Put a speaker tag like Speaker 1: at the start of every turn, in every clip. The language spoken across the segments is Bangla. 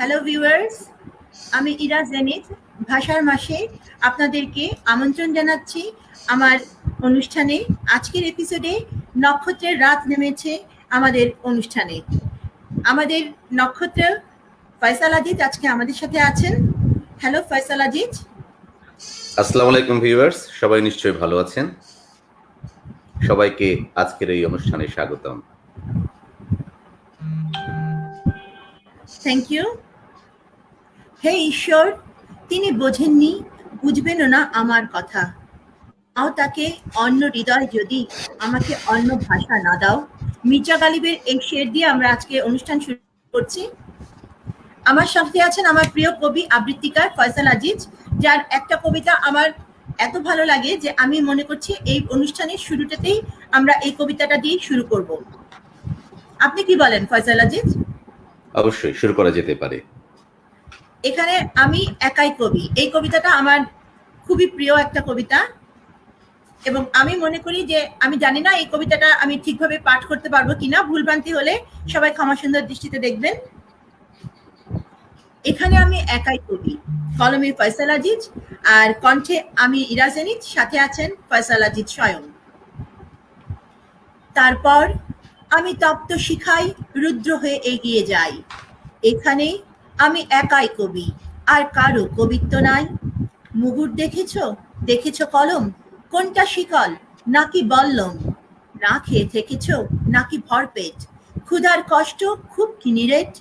Speaker 1: হ্যালো ভিউয়ার্স, আমি ইরা জেনিথ ভাষার মাসে আপনাদেরকে আমন্ত্রণ জানাচ্ছি আমার অনুষ্ঠানে। আজকের এপিসোডে নক্ষত্রের রাত নেমেছে আমাদের অনুষ্ঠানে। আমাদের নক্ষত্র ফয়সাল আজিজ আজকে আমাদের সাথে আছেন। হ্যালো ফয়সাল আজিজ।
Speaker 2: আসসালামু আলাইকুম ভিউয়ার্স, সবাই নিশ্চয়ই ভালো আছেন। সবাইকে আজকের এই অনুষ্ঠানে স্বাগতম।
Speaker 1: Thank you. হে ঈশ্বর, তিনি বোঝেননি, বুঝবেনও না আমার কথা। দাও তাকে অন্য হৃদয় যদি, আমাকে অন্য ভাষা না দাও। মির্জা গালিবের এই শের দিয়ে আমরা আজকে অনুষ্ঠান শুরু করছি। আমার সাথে আছেন আমার প্রিয় কবি আবৃত্তিকার ফয়সাল আজিজ, যার একটা কবিতা আমার এত ভালো লাগে যে আমি মনে করছি এই অনুষ্ঠানের শুরুটাতেই আমরা এই কবিতাটা দিয়ে শুরু করব। আপনি কি বলেন ফয়সাল আজিজ?
Speaker 2: অবশ্যই শুরু করা যেতে পারে।
Speaker 1: এখানে আমি একাই কবি। এই কবিতাটা আমার খুবই প্রিয় একটা কবিতা এবং আমি মনে করি যে আমি জানি না এই কবিতাটা আমি ঠিকভাবে পাঠ করতে পারবো কিনা, ভুলভ্রান্তি হলে সবাই ক্ষমা সুন্দর দৃষ্টিতে দেখবেন। এখানে আমি একাই কবি, কলমে ফয়সাল আজিজ আর কণ্ঠে আমি ইরা জেনিথ, সাথে আছেন ফয়সাল আজিজ স্বয়ং। তারপর আমি তপ্ত শিখাই রুদ্র হয়ে এগিয়ে যাই। এখানে আমি একাই কবি, আর কারো কবিত্ব নাই। মুগুর দেখেছো কলম, কোনটা শিকল নাকি বল্লম? না খেয়ে থেকেছো নাকি ভরপেট? ক্ষুধার কষ্ট খুব কি নিরেট?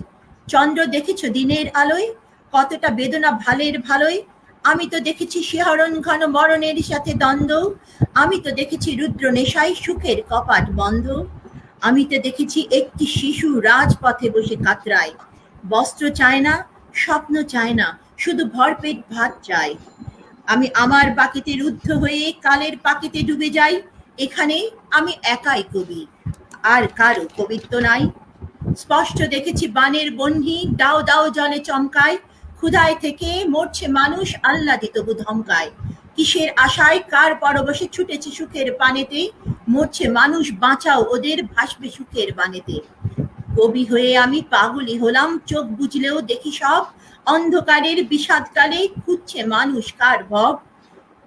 Speaker 1: চন্দ্র দেখেছো দিনের আলোয়, কতটা বেদনা ভালের ভালোই। আমি তো দেখেছি শিহরণ ঘন মরণের সাথে দ্বন্দ্ব। আমি তো দেখেছি রুদ্র নেশায় সুখের কপাট বন্ধ। আমি তো দেখেছি একটি শিশু রাজপথে বসে কাতরায়। বস্ত্র চায় না, স্বপ্ন চায় না, শুধু ভরপেট ভাত চায়। আমি আমার বাকিতে রুদ্ধ হয়ে কালের পাকিতে ডুবে যাই। এখানে আমি একাই কবি, আর কারো কবিত্ব নাই। স্পষ্ট দেখেছি বানের বহ্নি দাও দাও জলে চমকায়। ক্ষুধায় থেকে মরছে মানুষ, আল্লাদি তবু ধমকায়। কিসের আশায় কার পরবশে ছুটেছে সুখের পানেতে? মরছে মানুষ, বাঁচাও ওদের, ভাসবে সুখের বানেতে। কবি হয়ে আমি পাগলি হলাম, চোখ বুঝলেও দেখি সব। অন্ধকারের বিষাদকালে খুঁজছে মানুষ কার ভব।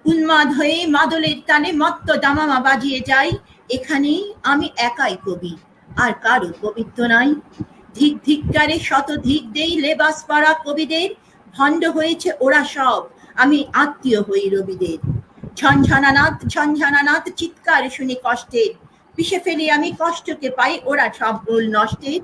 Speaker 1: উন্মাদ হয়ে মাদলের টানে মত্ত দামামা বাজিয়ে যাই। এখানেই আমি একাই কবি, আর কারো কবিত্ব নাই। ধিক ধিক্কারে শত ধিক দেই লেবাস পরা কবিদের। ভণ্ড হয়েছে ওরা সব, আমি আত্মীয় হই রবিদের। ঝনঝনানাথ চিৎকার শুনি কষ্টের। পিষে ফেলি আমি কষ্টকে পাই, ওরা সব ভুল নষ্টের।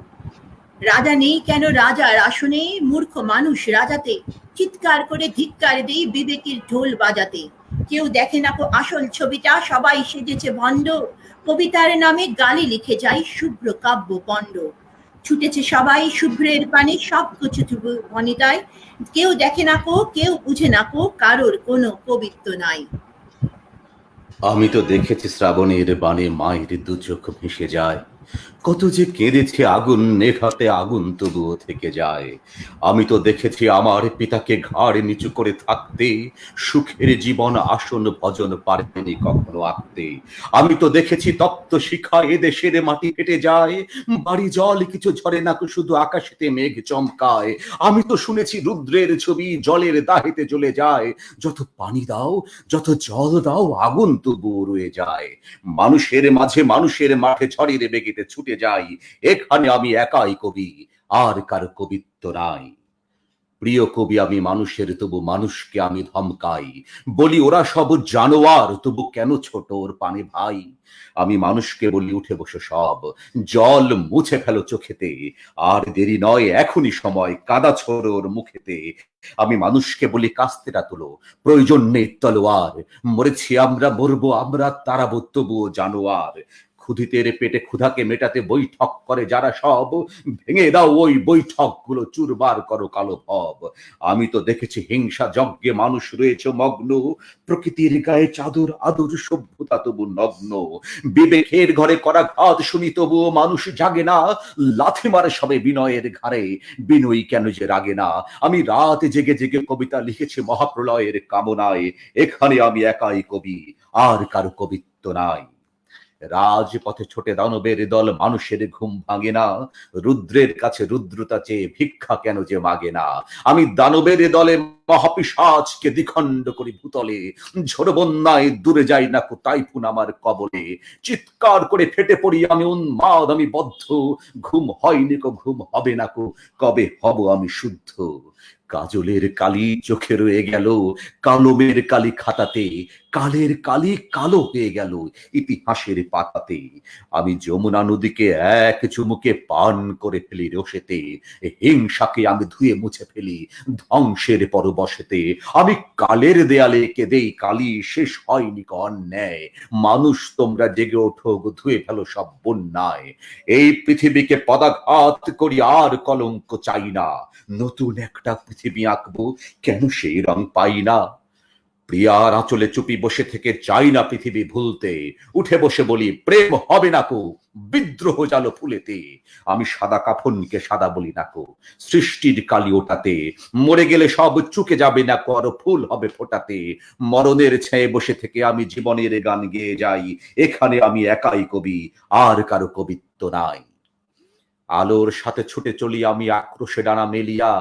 Speaker 1: রাজা নেই কেন রাজার আসনে, মূর্খ মানুষ রাজাতে। চিৎকার করে ধিক্কার দেই বিবেকের ঢোল বাজাতে। কেউ দেখে না কো আসল ছবিটা, সবাই সেজেছে ভণ্ড। কবিতার নামে গালি লিখে যায় শুভ্র কাব্য পণ্ড। ছুটেছে সবাই শুভ্রের পানে, সব কিছু বনিতায়। কেউ দেখে না কো, কেউ বুঝে না কো, কারোর কোনো কবিত্ব নাই।
Speaker 2: আমি তো দেখেছি শ্রাবণের বাণে মায়ের দু চোখ ভেসে যায়। কত যে কেঁদেছে আগুন নেভাতে, আগুন তবুও থেকে যায়। আমি তো দেখেছি আমার পিতাকে ঘাড় নিচু করে থাকতে, সুখের জীবন আসন ভজন পারেনি কখনো আঁকতে। আমি তো দেখেছি তপ্ত শিখা এ দেশের মাটি ফেটে যায়। বাড়ি জল কিছু ঝরে না, শুধু আকাশেতে মেঘ চমকায়। আমি তো শুনেছি রুদ্রের ছবি জলের দাহেতে জ্বলে যায়। যত পানি দাও, যত জল দাও, আগুন তবুও রয়ে যায়। মানুষের মাঝে মানুষের মাঠে ঝড়ের বেগেতে ছুটে যাই। এখানে আমি একাই কবি, আর কারো কবিত্ব নাই। প্রিয় কবি আমি মানুষের, তবু মানুষকে আমি ধমকাই। বলি ওরা সব জানোয়ার, তবু কেন ছোট ওর পানে ভাই। আমি মানুষকে বলি উঠে বসে সব, জল মুছে ফেলো চোখেতে। আর দেরি নয়, এখনই সময়, কাদা ছোড়ো ওর মুখেতে। আমি মানুষকে বলি কাস্তেটা তোলো, প্রয়োজন নেই তলোয়ার। মরেছি আমরা, মরবো আমরা, তারাবো তবুও জানোয়ার। ক্ষুধিতের পেটে ক্ষুধাকে মেটাতে বৈঠক করে যারা সব, ভেঙে দাও ওই বৈঠক গুলো, চুরবার করো কালো ভব। আমি তো দেখেছি হিংসা যজ্ঞে মানুষ রয়েছে মগ্ন। প্রকৃতির গায়ে চাদর আদর, সভ্যতা তবু নগ্ন। বিবেকের ঘরে করা ঘাত শুনি তবুও মানুষ জাগে না। লাথি মারে সবে বিনয়ের ঘাড়ে, বিনয়ী কেন যে রাগে না। আমি রাত জেগে জেগে কবিতা লিখেছি মহাপ্রলয়ের কামনায়। এখানে আমি একাই কবি, আর কারো কবিত্ব নাই। রাজপথে ছোটে দানবের দল, মানুষের ঘুম ভাঙে না। রুদ্রের কাছে রুদ্রতা চেয়ে ভিক্ষা কেন যে মাগে না। আমি দানবের দলে মহাপিশাচকে দ্বিখণ্ড করি ভূতলে। ঝোড় বন্যায় দূরে যাই না কো তাইফুন আমার কবলে। চিৎকার করে ফেটে পড়ি আমি উন্মাদ, আমি বদ্ধ। ঘুম হয়নি কো, ঘুম হবে না কো, কবে হব আমি শুদ্ধ। কাজলের কালি চোখে রয়ে গেল, কলমের কালি খাতাতে, কালের কালি কালো হয়ে গেল ইতিহাসের পাতাতে। আমি যমুনা নদীকে এক চুমুকে পান করে ফেলি রসেতে। হিংসাকে আমি ধুয়ে মুছে ফেলি ধ্বংসের পরবশেতে। আমি কালের দেয়ালে এঁকে দেই কালি, শেষ হয়নি কো অন্যায়। মানুষ তোমরা জেগে ওঠো গো, ধুয়ে ফেলো সব বন্যায়। এই পৃথিবীকে পদাঘাত করি, আর কলঙ্ক চাই না। নতুন একটা পৃথিবী আঁকবো, কেন সেই রং পাই না। প্রিয়ার আঁচলে চুপি বসে থেকে চাই না পৃথিবী ভুলতে। উঠে বসে বলি প্রেম হবে না কো, বিদ্রোহ জালো ফুলেতে। আমি সাদা কাফনকে সাদা বলি না কো, সৃষ্টির কালি ওটাতে। মরে গেলে সব চুকে যাবে না কো, আরো ফুল হবে ফোটাতে। মরণের ছেয়ে বসে থেকে আমি জীবনের গান গেয়ে যাই। এখানে আমি একাই কবি, আর কারো কবিত্ব নাই। আলোর সাথে ছুটে চলি আমি আক্রোশে ডানা মেলিয়া।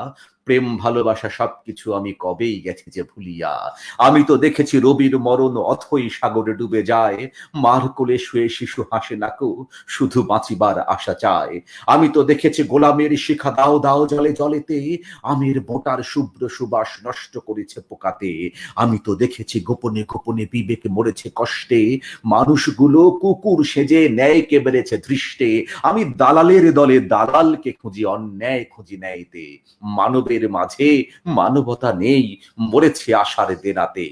Speaker 2: প্রেম ভালোবাসা সবকিছু আমি কবেই গেছি যে ভুলিয়া। আমি তো দেখেছি রবির মরণ অথই সাগরে ডুবে যায়। মার কোলে শুয়ে শিশু হাসে নাকো, শুধু বাঁচিবার আশা চায়। আমি তো দেখেছি গোলামের শিখা দাও দাও জলে জলেতে, আমের বোটার শুভ্র সুবাস নষ্ট করেছে পোকাতে। আমি তো দেখেছি গোপনে গোপনে বিবেক মরেছে কষ্টে, মানুষগুলো কুকুর সেজে ন্যায়কে বেড়েছে দৃষ্টে। আমি দালালের দলে দালালকে খুঁজি, অন্যায় খুঁজি ন্যায়তে। মানবের মাঝে মানবতা নেই, মরেছে আশার দেনাতে।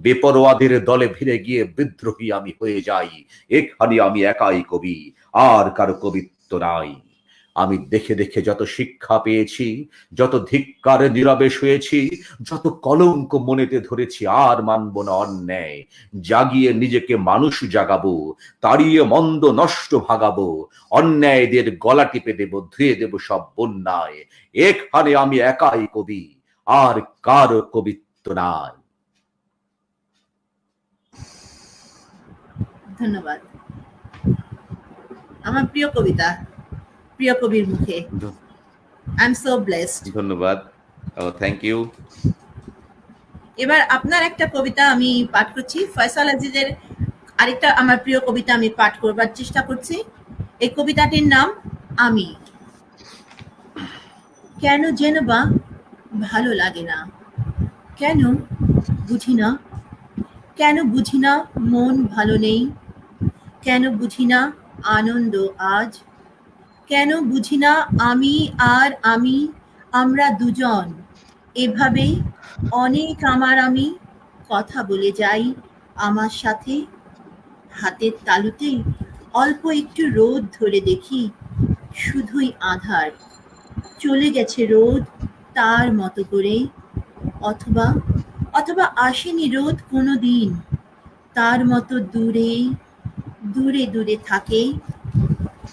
Speaker 2: বেপরোয়াদের দলে ভিড়ে গিয়ে বিদ্রোহী আমি হয়ে যাই। এখানে আমি একাই কবি, আর কারো কবিত্ব নাই। আমি দেখে দেখে যত শিক্ষা পেয়েছি, যত ধিক্কার নীরবে শুয়েছি, যত কলঙ্ক মনেতে ধরেছি, আর মানব না অন্যায়। জাগিয়ে নিজেকে মানুষ জাগাবো, তাড়িয়ে মন্দ নষ্ট ভাগাবো। অন্যায়দের গলা টিপে দেব, ধুয়ে দেব সব বন্যায়। এখানে আমি একাই কবি, আর কারো কবিত্ব নাই।
Speaker 1: ধন্যবাদ। আমার প্রিয় কবিতা, প্রিয় কবির মুখে। I am so blessed.
Speaker 2: ধন্যবাদ, থ্যাংক ইউ।
Speaker 1: এবার আপনার একটা কবিতা আমি পাঠ করছি, ফয়সাল আজিজের আরেকটা আমার প্রিয় কবিতা আমি পাঠ করবার চেষ্টা করছি। এই কবিতাটির নাম আমি। কেন যেন বা ভালো লাগে না, কেন বুঝি না, কেন বুঝি না মন ভালো নেই, কেন বুঝি না আনন্দ আজ, কেন বুঝি না আমি আর আমি, আমরা দুজন এভাবেই অনেক আমার আমি কথা বলে যাই আমার সাথে। হাতের তালুতে অল্প একটু রোদ ধরে দেখি, শুধুই আধার। চলে গেছে রোদ তার মতো করে, অথবা অথবা আসেনি রোদ কোনো দিন। তার মতো দূরে দূরে দূরে থাকে।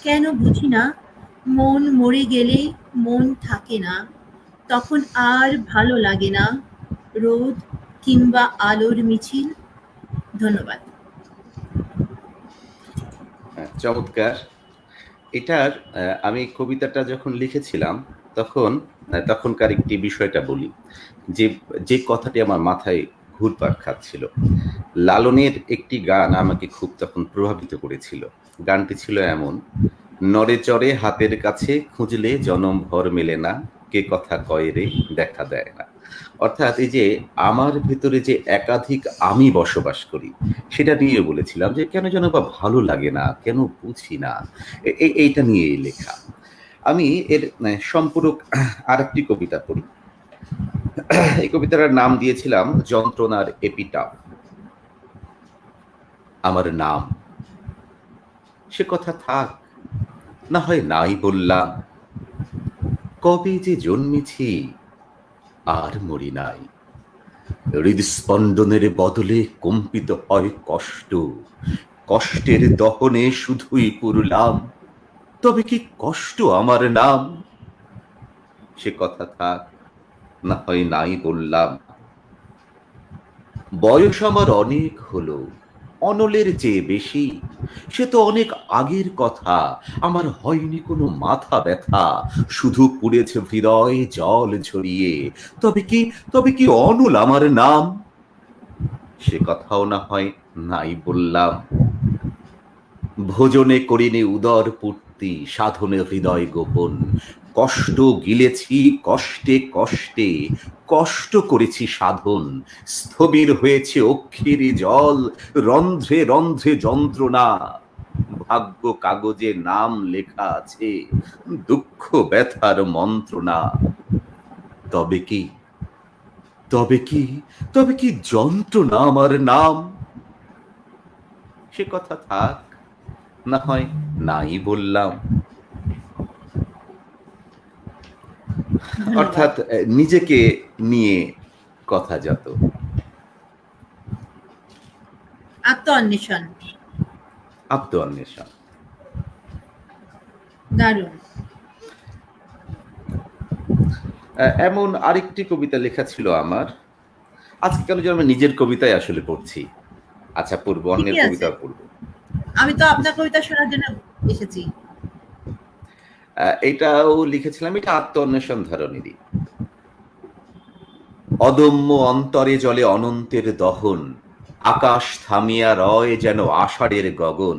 Speaker 1: কেন বুঝি না মন মরে গেলে মন থাকে না, তখন আর ভালো লাগে না রোদ কিংবা আলোর মিছিল। ধন্যবাদ।
Speaker 2: চমৎকার। এটার আমি কবিতাটা যখন লিখেছিলাম তখন তখনকার একটি বিষয়টা বলি, যে যে কথাটি আমার মাথায় ঘুরপাক খাচ্ছিল। লালনের একটি গান আমাকে খুব তখন প্রভাবিত করেছিল। গানটি ছিল এমন: নড়ে চড়ে হাতের কাছে খুঁজলে জনম ভর মেলে না, কে কথা কয় রে দেখা দেয় না। অর্থাৎ এই যে আমার ভিতরে যে একাধিক আমি বসবাস করি, সেটা নিয়ে বলেছিলাম যে কেন যেন বা ভালো লাগে না, কেন বুঝি না। এইটা নিয়ে লেখা। আমি এর সম্পূরক আরেকটি কবিতা পড়ি। এই কবিতার নাম দিয়েছিলাম যন্ত্রণার এপিটাফ। আমার নাম, সে কথা থাক, না হয় নাই বললাম। কবে যে জন্মেছি আর মরি নাই। হৃদস্পন্দনের বদলে কম্পিত হয় কষ্ট, কষ্টের দহনে শুধুই পুরলাম। তবে কি কষ্ট আমার নাম? সে কথা থাক, না হয় নাই বললাম। বয়স আমার অনেক হলো, অনলের চেয়ে বেশি। সে তো অনেক আগের কথা, আমার হয়নি কোনো মাথা ব্যথা, শুধু পুড়েছে হৃদয় জল ঝরিয়ে। তবে কি অনল আমার নাম? সে কথাও না হয় নাই বললাম। ভোজনে করিনি উদর পূর্তি, সাধনে হৃদয় গোপন। কষ্ট গিলেছি কষ্টে কষ্টে, কষ্ট করেছি সাধন। স্থবির হয়েছে অক্ষির জল, রন্ধ্রে রন্ধ্রে যন্ত্রণা। ভাগ্য কাগজে নাম লেখা আছে, দুঃখ ব্যথার মন্ত্রণা। তবে কি তবে কি তবে কি যন্ত্রণা আমার নাম? সে কথা থাক, না হয় নাই বললাম।
Speaker 1: ধন্যবাদ।
Speaker 2: অর্থাৎ নিজেকে নিয়ে কথা যত।
Speaker 1: আত্ম অন্বেষণ।
Speaker 2: আত্ম অন্বেষণ।
Speaker 1: দারুণ।
Speaker 2: এমন আরেকটি কবিতা লেখা ছিল আমার। আজকে কেন যেন আমি নিজের কবিতাই আসলে পড়ছি। আচ্ছা, পড়বো, অন্যের
Speaker 1: ঠিকই আছে।
Speaker 2: কবিতা পড়বো।
Speaker 1: আমি তো আপনার কবিতা শোনার জন্য এসেছি।
Speaker 2: এটাও লিখেছিলাম, এটা আত্ম অন্বেষণ ধরনেরই। অদম্য অন্তরে জলে অনন্তের দহন, আকাশ থামিয়া রয় যেন আষাঢ়ের গগন।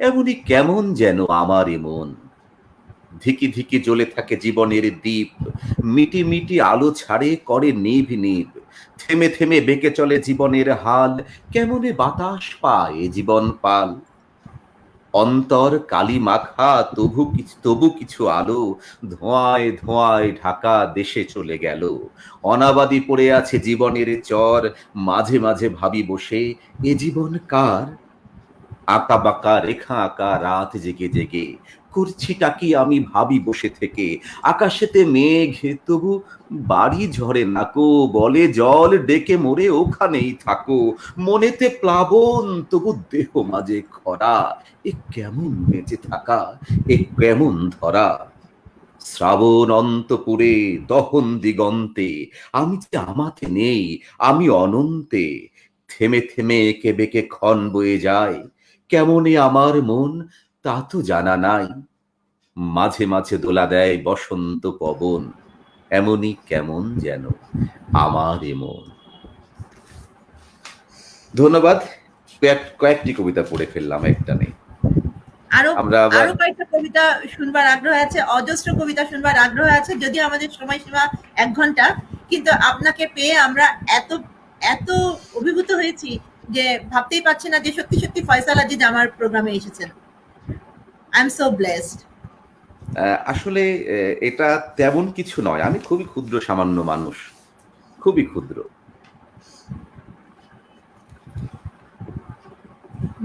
Speaker 2: এমনি কেমন যেন আমার মন, ধিকি ধিকি জ্বলে থাকে জীবনের দীপ, মিটি মিটি আলো ছাড়ে করে নিভ নিভ। থেমে থেমে বেঁকে চলে জীবনের হাল, কেমনে বাতাস পায় এ জীবন পাল। অন্তর কালি মাখা, তবু কিছু আলো, ধোঁয়ায় ধোঁয়ায় ঢাকা দেশে চলে গেল। অনাবাদি পড়ে আছে জীবনের চর, মাঝে মাঝে ভাবি বসে এ জীবন কার? আঁকা বাঁকা রেখা আঁকা রাত জেগে জেগে, করছিটা কি আমি ভাবি বসে থেকে। আকাশেতে মেঘ, তবু বাড়ি ঝরে নাকো, বলে জল ডেকে মোরে ওখানেই থাকো। মনেতে প্লাবন, তবু দেহ মাঝে খরা। এ কেমন বেঁচে থাকা, এ কেমন ধরা। শ্রাবণ অন্তপুরে, দহন দিগন্তে, আমি যে আমাতে নেই, আমি অনন্তে। থেমে থেমে একে বেঁকে ক্ষণ বয়ে যায়, কেমনে আমার মন তা তো জানা নাই। মাঝে মাঝে দোলা দেয় বসন্ত পবন, এমনই কেমন যেন আমার এ মন। ধন্যবাদ। কয়েকটি কবিতা পড়ে ফেললাম একটা নেই।
Speaker 1: আরো
Speaker 2: আমরা আবার
Speaker 1: আরো কয়েকটা কবিতা শুনবার আগ্রহ আছে, অজস্র কবিতা শুনবার আগ্রহ আছে, যদিও আমাদের সময়সীমা 1 ঘন্টা। কিন্তু আপনাকে পেয়ে আমরা এত এত অভিভূত হয়েছি যে ভাবতেই পারছি না যে সত্যি সত্যি ফয়সাল আজিজ আমার প্রোগ্রামে এসেছেন। I am so blessed.
Speaker 2: আসলে এটা তেমন কিছু নয়, আমি খুবই ক্ষুদ্র সামান্য মানুষ, খুবই ক্ষুদ্র।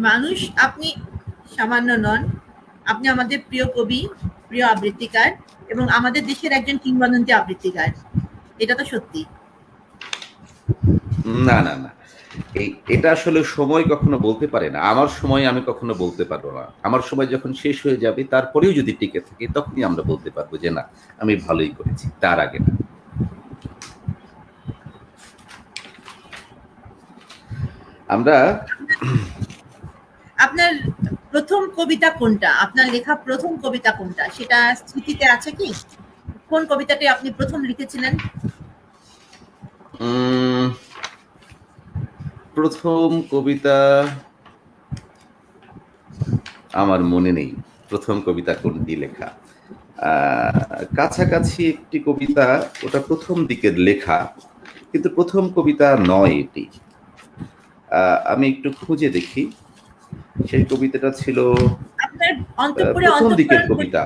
Speaker 1: মানুষ আপনি সামান্য নন, আপনি আমাদের প্রিয় কবি, প্রিয় আবৃত্তিকার এবং আমাদের দেশের একজন কিংবদন্তি আবৃত্তিকার। এটা তো সত্যি।
Speaker 2: না না না, এটা আসলে সময় কখনো বলতে পারে না। আমার সময় আমি কখনো বলতে পারবো না। আমার সময় যখন শেষ হয়ে যাবে, তারপরেও যদি টিকে থাকে, তখনই আমরা বলতে পারবো যে না, আমি ভালোই করেছি, তার আগে না। আমরা
Speaker 1: আপনার প্রথম কবিতা কোনটা? আপনার লেখা প্রথম কবিতা কোনটা? সেটা স্মৃতিতে আছে কি? কোন কবিতাটি আপনি প্রথম লিখেছিলেন?
Speaker 2: উম, প্রথম কবিতা আমার মনে নেই, প্রথম কবিতা কোনটি লেখা। কাছাকাছি একটি কবিতা, ওটা প্রথম দিকের লেখা, কিন্তু প্রথম কবিতা নয় এটি। আমি একটু খুঁজে দেখি। সেই কবিতাটা ছিল
Speaker 1: আপনার অন্তঃপুরে
Speaker 2: প্রথম দিকের
Speaker 1: অন্তঃক্ষরণ বই।
Speaker 2: কবিতা।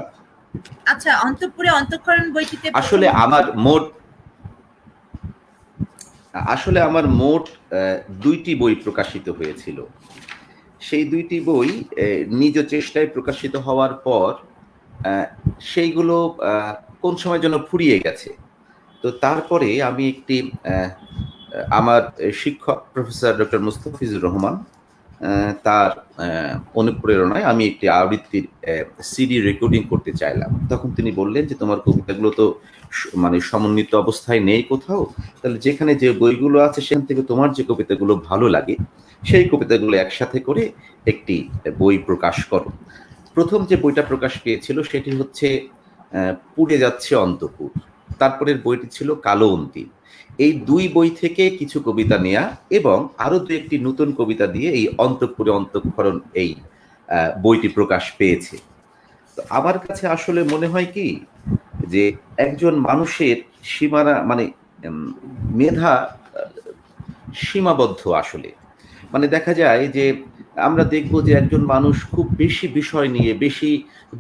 Speaker 1: আচ্ছা, অন্তঃপুরে অন্তঃক্ষরণ বইটিতে প্রথম
Speaker 2: আসলে আমার মোট আসলে আমার মোট ২টি বই প্রকাশিত হয়েছিল। সেই ২টি বই নিজ চেষ্টায় প্রকাশিত হওয়ার পর সেইগুলো কোন সময় যেন ফুরিয়ে গেছে। তো তারপরে আমি একটি আমার শিক্ষক প্রফেসর ডক্টর মুস্তাফিজুর রহমান, তার অনুপ্রেরণায় আমি একটি আবৃত্তির সিডি রেকর্ডিং করতে চাইলাম। তখন তিনি বললেন যে, "তোমার কবিতাগুলো তো মানে সমন্বিত অবস্থায় নেই কোথাও। তাহলে যেখানে যে বইগুলো আছে সেখান থেকে তোমার যে কবিতাগুলো ভালো লাগে, সেই কবিতাগুলো একসাথে করে একটি বই প্রকাশ করো।" ১ম যে বইটা প্রকাশ পেয়েছিল সেটি হচ্ছে পুড়ে যাচ্ছে অন্তপুর। তারপরের বইটি ছিল কালো অন্তিম। এই ২ বই থেকে কিছু কবিতা নেয়া এবং আরো ২-১ টি নতুন কবিতা দিয়ে এই অন্তঃপুরে অন্তঃক্ষরণ এই বইটি প্রকাশ পেয়েছে। তো আমার কাছে আসলে মনে হয় কি যে একজন মানুষের সীমানা মানে উম মেধা আ সীমাবদ্ধ আসলে। মানে দেখা যায় যে আমরা দেখব যে একজন মানুষ খুব বেশি বিষয় নিয়ে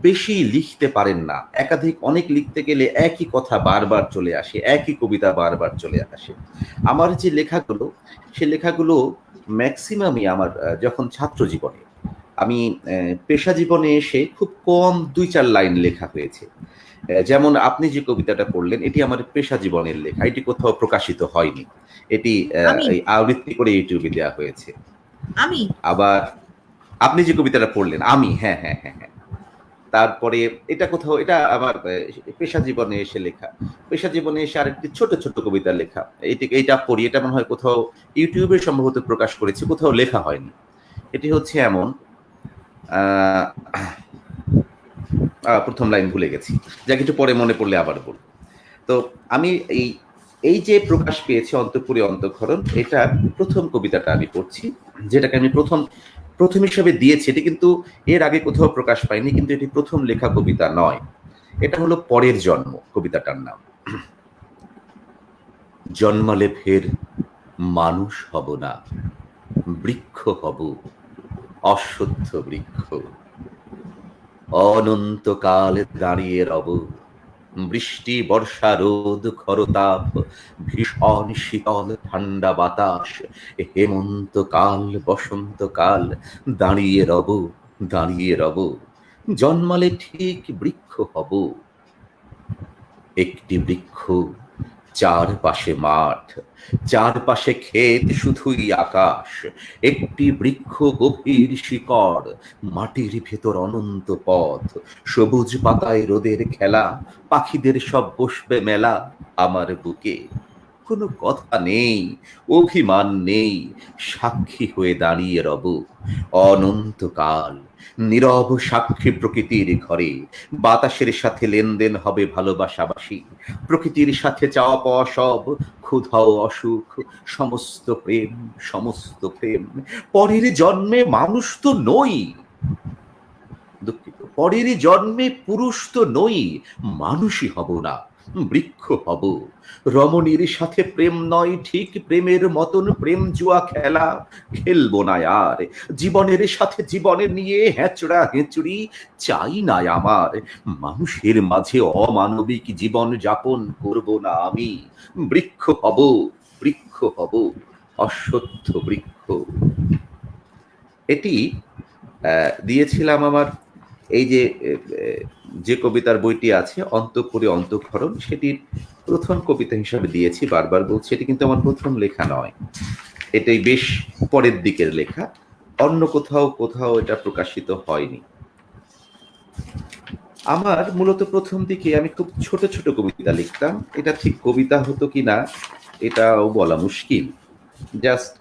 Speaker 2: বেশি লিখতে পারেন না। একাধিক অনেক লিখতে গেলে একই কথা বারবার চলে আসে, একই কবিতা বারবার চলে আসে। আমার যে লেখাগুলো, সে লেখাগুলো মেক্সিমামই আমার যখন ছাত্র জীবনে। আমি পেশা জীবনে এসে খুব কম ২-৪ লাইন লেখা হয়েছে। যেমন আপনি যে কবিতাটা পড়লেন, এটি আমার পেশা জীবনের লেখা। এটি কোথাও প্রকাশিত হয়নি। এটি
Speaker 1: আমি
Speaker 2: এই আবৃত্তি করে YouTube এ দেয়া হয়েছে।
Speaker 1: আমি
Speaker 2: আবার আপনি যে কবিতাটা পড়লেন, আমি হ্যাঁ, হ্যাঁ, হ্যাঁ, হ্যাঁ। তারপরে এটা কোথাও এটা আমার পেশা জীবনে এসে লেখা। পেশা জীবনে এসে আরেকটি ছোট, ছোট কবিতা লেখা। এইটা পড়ি। এটা মনে হয় কোথাও YouTube এ সম্ভবত প্রকাশ করেছি। কোথাও লেখা হয়নি। এটি হচ্ছে এমন আ ১ম লাইন ভুলে গেছি। যাক একটু পরে মনে পড়লে আবার বলব। তো আমি এই যে প্রকাশ পেয়েছে অন্তঃপুরে অন্তঃক্ষরণ, এটার ১ম কবিতাটা আমি পড়ছি। যেটাকে আমি ১ম হিসেবে দিয়েছি। এটি কিন্তু এর আগে কোথাও প্রকাশ পায়নি। কিন্তু এটি ১ম লেখা কবিতা নয়। এটা হলো পরের জন্ম কবিতাটার নাম। জন্মালে ফের মানুষ হব না, বৃক্ষ হব, অশ্বত্থ বৃক্ষ। অনন্তকাল দাঁড়িয়ে রব, বৃষ্টি বর্ষা রোদ খরতাপ, ভীষণ শীতল ঠান্ডা বাতাস, হেমন্তকাল বসন্তকাল, দাঁড়িয়ে রব, দাঁড়িয়ে রব, জন্মালে ঠিক বৃক্ষ হব। একটি বৃক্ষ, চারপাশে মাঠ, চারপাশে ক্ষেত, শুধুই আকাশ। একটি বৃক্ষ, গভীর শিকড়, মাটির ভেতর অনন্ত পথ, সবুজ পাতায় রোদের খেলা, পাখিদের সব বসবে মেলা আমার বুকে। কোনো কথা নেই, অভিমান নেই, সাক্ষী হয়ে দাঁড়িয়ে রব অনন্তকাল, নীরব সাক্ষী প্রকৃতির ঘরে। বাতাসের সাথে লেনদেন হবে ভালোবাসাবাসি, প্রকৃতির সাথে চাওয়া পাওয়া সব, ক্ষুধা ও অসুখ, সমস্ত প্রেম, সমস্ত প্রেম। পরের জন্মে মানুষ তো নই, দুঃখিত, পরের জন্মে পুরুষ তো নই, মানুষই হব না, বৃক্ষ হব। রমণীর সাথে প্রেম নয় ঠিক প্রেমের মতন প্রেম জুয়া খেলা খেলবো না আর। জীবনের সাথে জীবনের নিয়ে হ্যাচড়া হেঁচড়ি চাই না আমার। মানুষের মাঝে অমানবিক জীবন যাপন করব না আমি, বৃক্ষ হব, বৃক্ষ হব, অশ্বত্থ বৃক্ষ। এটি দিয়েছিলাম আমার এই যে কবিতার বইটি আছে অন্তঃপুরে অন্তঃক্ষরণ, সেটির ১ম কবিতা হিসাবে দিয়েছি। বারবার বলছি এটি কিন্তু আমার ১ম লেখা নয়। এটাই বেশ পরের দিকের লেখা। অন্য কোথাও এটা প্রকাশিত হয়নি। আমার মূলত ১ম দিকে আমি খুব ছোট, ছোট কবিতা লিখতাম। এটা ঠিক কবিতা হতো কিনা এটাও বলা মুশকিল। জাস্ট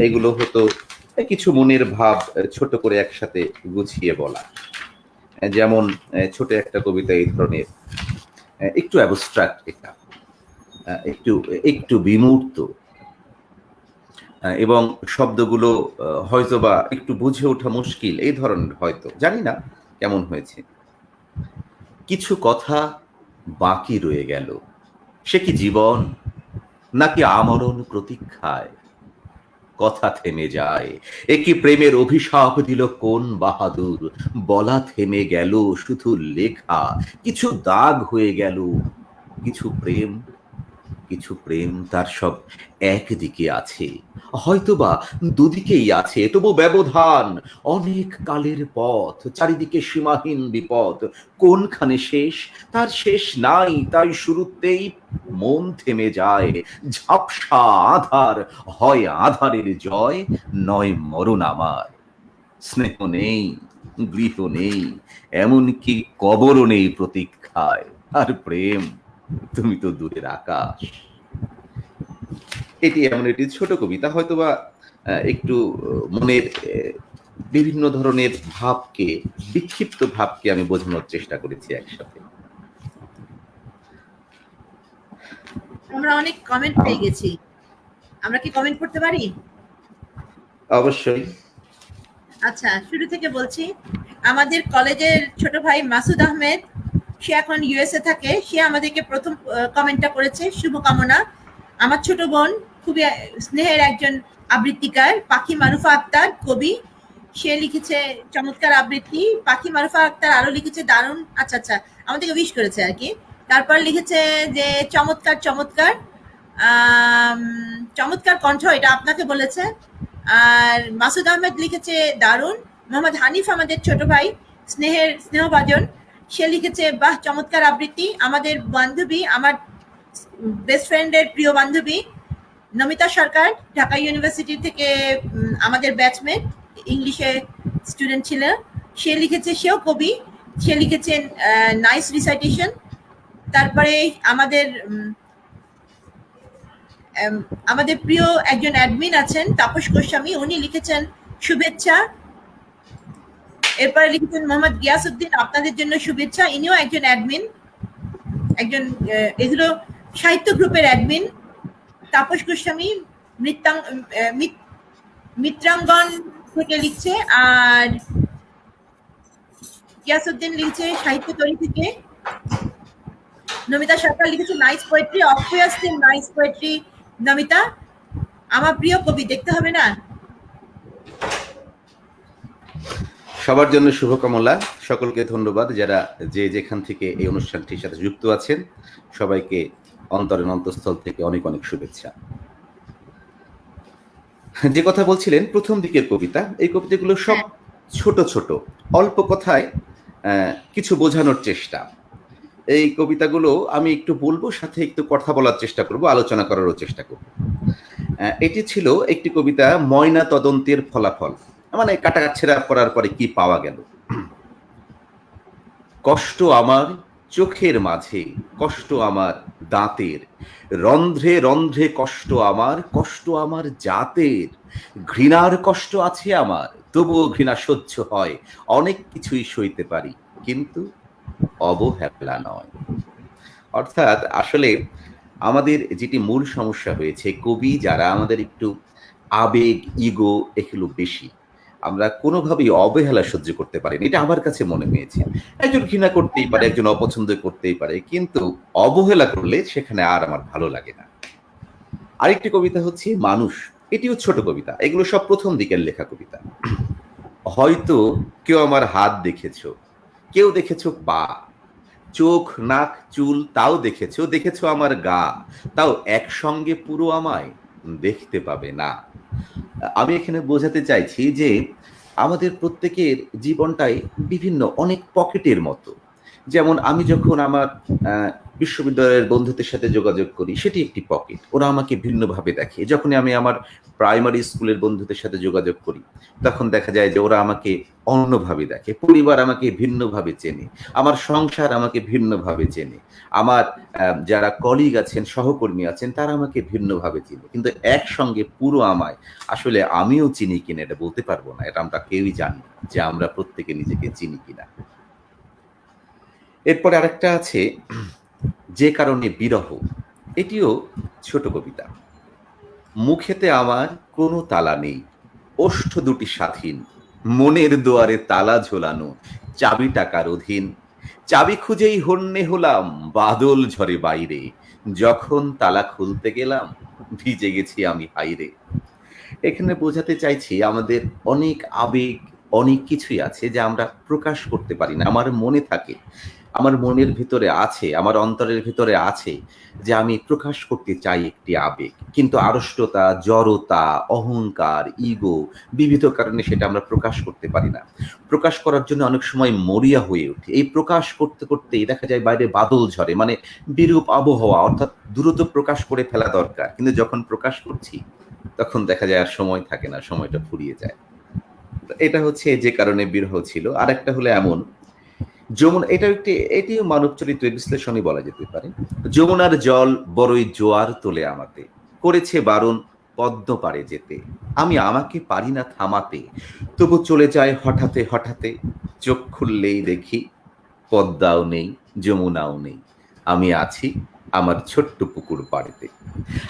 Speaker 2: এগুলো হতো কিছু মনের ভাব ছোট করে একসাথে গুছিয়ে বলা। যেমন ছোট একটা কবিতা এই ধরনের, একটু অ্যাবস্ট্রাক্ট এটা, একটু বিমূর্ত, এবং শব্দগুলো হয়তোবা একটু বুঝে ওঠা মুশকিল এই ধরনের হয়তো। জানি না কেমন হয়েছে। কিছু কথা বাকি রয়ে গেল। সে কি জীবন নাকি আমরণ প্রতীক্ষায়? কথা থেমে যায়। এ কি প্রেমের অভিশাপ দিল কোন বাহাদুর? বলা থেমে গেল, শুধু লেখা। কিছু দাগ হয়ে গেল, কিছু প্রেম, কিছু প্রেম তার সব একদিকে আছে, হয়তোবা দুদিকেই আছে, তবু ব্যবধান, অনেক কালের পথ, চারিদিকে সীমাহীন বিপদ। কোনখানে শেষ? তার শেষ নাই, তাই শুরুতেই মন থেমে যায়। ঝাপসা আধার, হয় আধারের জয়, নয় মরণ আমার। স্নেহ নেই, গৃহ নেই, এমনকি কবরও নেই প্রতীক্ষায়। আর প্রেম, তুমি তো দূরের আকাশ। এটি এমন একটি ছোট কবিতা, হয়তোবা একটু মনের বিভিন্ন ধরনের ভাবকে, বিক্ষিপ্ত ভাবকে আমি বোঝানোর চেষ্টা করেছি একসাথে।
Speaker 1: আমরা অনেক কমেন্ট পেয়ে গেছি, আমরা কি কমেন্ট করতে পারি?
Speaker 2: অবশ্যই।
Speaker 1: আচ্ছা, শুরু থেকে বলছি। আমাদের কলেজের ছোট ভাই মাসুদ আহমেদ, সে এখন ইউএসএ থাকে, সে আমাদেরকে প্রথম কমেন্টটা করেছে, শুভকামনা। আমার ছোট বোন, খুবই স্নেহের একজন আবৃত্তিকার, পাখি মারুফা আক্তার, কবি, সে লিখেছে চমৎকার আবৃত্তি। পাখি মারুফা আক্তার আরো লিখেছে দারুণ, আচ্ছা আচ্ছা, আমাদেরকে উইশ করেছে আর কি। তারপর লিখেছে যে চমৎকার চমৎকার, আম, চমৎকার কণ্ঠ, এটা আপনাকে বলেছে। আর মাসুদ আহমেদ লিখেছে দারুণ। মোহাম্মদ হানিফ, আমাদের ছোট ভাই, স্নেহের স্নেহভাজন, সে লিখেছে বাহ চমৎকার আবৃত্তি। আমাদের বান্ধবী, আমার বেস্ট ফ্রেন্ডের প্রিয় বান্ধবী নমিতা সরকার, ঢাকা ইউনিভার্সিটি থেকে আমাদের ব্যাচমেট, ইংলিশে স্টুডেন্ট ছিল, সে লিখেছে, সেও কবি, সে লিখেছেন নাইস রিসাইটেশন। তারপরে আমাদের আমাদের প্রিয় একজন অ্যাডমিন আছেন তাপস গোস্বামী, উনি লিখেছেন শুভেচ্ছা। এরপরে লিখেছেন মোহাম্মদ গিয়াসউদ্দিন, আপনাদের জন্য শুভেচ্ছা, ইনিও একজন অ্যাডমিন, একজন এগুলো সাহিত্য গ্রুপের অ্যাডমিন। তাপস গোস্বামী মিত্রাঙ্গন থেকে লিখছে, আর গিয়াসউদ্দিন লিখছে সাহিত্য তৈরি থেকে। নমিতা সরকার লিখেছে nice poetry, obviously nice poetry Namita, আমার প্রিয় কবি, দেখতে হবে না?
Speaker 2: সবার জন্য শুভকামনা, সকলকে ধন্যবাদ যারা যে যেখান থেকে এই অনুষ্ঠানটির সাথে যুক্ত আছেন, সবাইকে অন্তরের অন্তঃস্থল থেকে অনেক অনেক শুভেচ্ছা। যে কথা বলছিলেন প্রথম দিকের কবিতা, এই কবিতাগুলো সব ছোট ছোট, অল্প কথায় কিছু বোঝানোর চেষ্টা। এই কবিতাগুলো আমি একটু বলবো, সাথে একটু কথা বলার চেষ্টা করব, আলোচনা করারও চেষ্টা করব। এটি ছিল একটি কবিতা, ময়না তদন্তের ফলাফল, মানে কাটাছেঁড়া করার পরে কি পাওয়া গেল। কষ্ট আমার চোখের মাঝে, কষ্ট আমার দাঁতের, রন্ধ্রে রন্ধ্রে কষ্ট আমার, কষ্ট আমার জাতের, ঘৃণার কষ্ট আছে আমার, তবুও ঘৃণা সহ্য হয়, অনেক কিছুই সইতে পারি, কিন্তু অবহেলা নয়। অর্থাৎ আসলে আমাদের যেটি মূল সমস্যা হয়েছে, কবি যারা আমাদের একটু আবেগ, ইগো এগুলো বেশি, আমরা কোনোভাবেই অবহেলা সহ্য করতে পারি না, এটা আমার কাছে মনে হয়েছে। একজন ঘৃণা করতেই পারে, একজন অপছন্দ করতেই পারে, কিন্তু অবহেলা করলে সেখানে আর আমার ভালো লাগে না। আরেকটি কবিতা হচ্ছে মানুষ, এটিও ছোট কবিতা, এগুলো সব প্রথম দিকের লেখা কবিতা। হয়তো কেউ আমার হাত দেখেছো, কেউ দেখেছো পা, চোখ নাক চুল তাও দেখেছো, দেখেছো আমার গা, তাও একসঙ্গে পুরো আমায় দেখতে পাবে না। আমি এখানে বোঝাতে চাইছি যে আমাদের প্রত্যেকের জীবনটাই বিভিন্ন অনেক পকেটের মতো। যেমন আমি যখন আমার বিশ্ববিদ্যালয়ের বন্ধুদের সাথে যোগাযোগ করি, সেটি একটি পকেট, ওরা আমাকে ভিন্নভাবে দেখে। যখনই আমি আমার প্রাইমারি স্কুলের বন্ধুদের সাথে যোগাযোগ করি, তখন দেখা যায় যে ওরা আমাকে অন্যভাবে দেখে, পরিবার আমাকে ভিন্নভাবে চেনে, আমার সংসার আমাকে ভিন্নভাবে চেনে, আমার যারা কলিগ আছেন, সহকর্মী আছেন, তারা আমাকে ভিন্নভাবে চিনে, কিন্তু একসঙ্গে পুরো আমায় আসলে আমিও চিনি কিনা এটা বলতে পারবো না। এটা আমরা কেউই জানি যে আমরা প্রত্যেকে নিজেকে চিনি কিনা। এরপরে আরেকটা আছে, যে কারণে বিরহ, এটিও ছোট কবিতা। মুখেতে আমার কোনো তালা নেই, ওষ্ঠ দুটি স্বাধীন, মনের দুয়ারে তালা ঝোলানো, চাবি টাকার অধীন, চাবি খুঁজেই হন্যে হলাম, বাদল ঝরে বাইরে, যখন তালা খুলতে গেলাম ভিজে গেছি আমি হাইরে। এখানে বোঝাতে চাইছি আমাদের অনেক আবেগ, অনেক কিছুই আছে যা আমরা প্রকাশ করতে পারি না। আমার মনে থাকে, আমার মনের ভিতরে আছে, আমার অন্তরের ভিতরে আছে যে আমি প্রকাশ করতে চাই একটি আবেগ, কিন্তু আড়ষ্টতা, জড়তা, অহংকার, ইগো, বিবিধ কারণে সেটা আমরা প্রকাশ করতে পারি না। প্রকাশ করার জন্য অনেক সময় মরিয়া হয়ে উঠি, এই প্রকাশ করতে করতেই দেখা যায় বাইরে বাদল ঝরে, মানে বিরূপ আবহাওয়া, অর্থাৎ দ্রুত প্রকাশ করে ফেলা দরকার, কিন্তু যখন প্রকাশ করছি তখন দেখা যায় আর সময় থাকে না, সময়টা ফুরিয়ে যায়। এটা হচ্ছে যে কারণে বিরহ ছিল। আরেকটা হলো এমন, যমুনা এটিও মানব চরিত্রের বিশ্লেষণই বলা যেতে পারে। যমুনার জল বড়ই জোয়ার তোলে আমাতে, করেছে বারণ পদ্ম পারে যেতে, আমি আমাকে পারি না থামাতে, তবু চলে যায় হঠাতে হঠাতে, চোখ খুললেই দেখি পদ্মাও নেই, যমুনাও নেই, আমি আছি আমার ছোট্ট পুকুর পাড়েতে।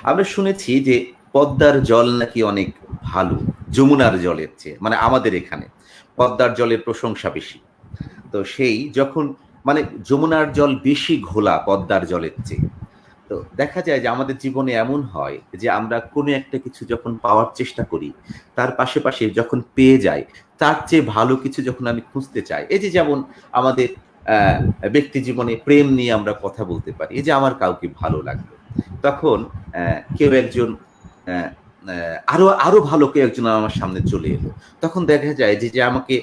Speaker 2: আমরা শুনেছি যে পদ্মার জল নাকি অনেক ভালো যমুনার জলের চেয়ে, মানে আমাদের এখানে পদ্মার জলের প্রশংসা বেশি। তো সেই যখন মানে যমুনার জল বেশি ঘোলা পদ্মার জলের চেয়ে, তো দেখা যায় যে আমাদের জীবনে এমন হয় যে আমরা কোনো একটা কিছু যখন পাওয়ার চেষ্টা করি, তার পাশে পাশে যখন পেয়ে যাই, তার চেয়ে ভালো কিছু যখন আমি খুঁজতে চাই, এই যে যেমন আমাদের ব্যক্তি জীবনে প্রেম নিয়ে আমরা কথা বলতে পারি, এই যে আমার কাউকে ভালো লাগলো, তখন কেউ একজন আরো আরো ভালো কেউ একজন আমার সামনে চলে এলো, তখন দেখা যায় যে যে আমাকে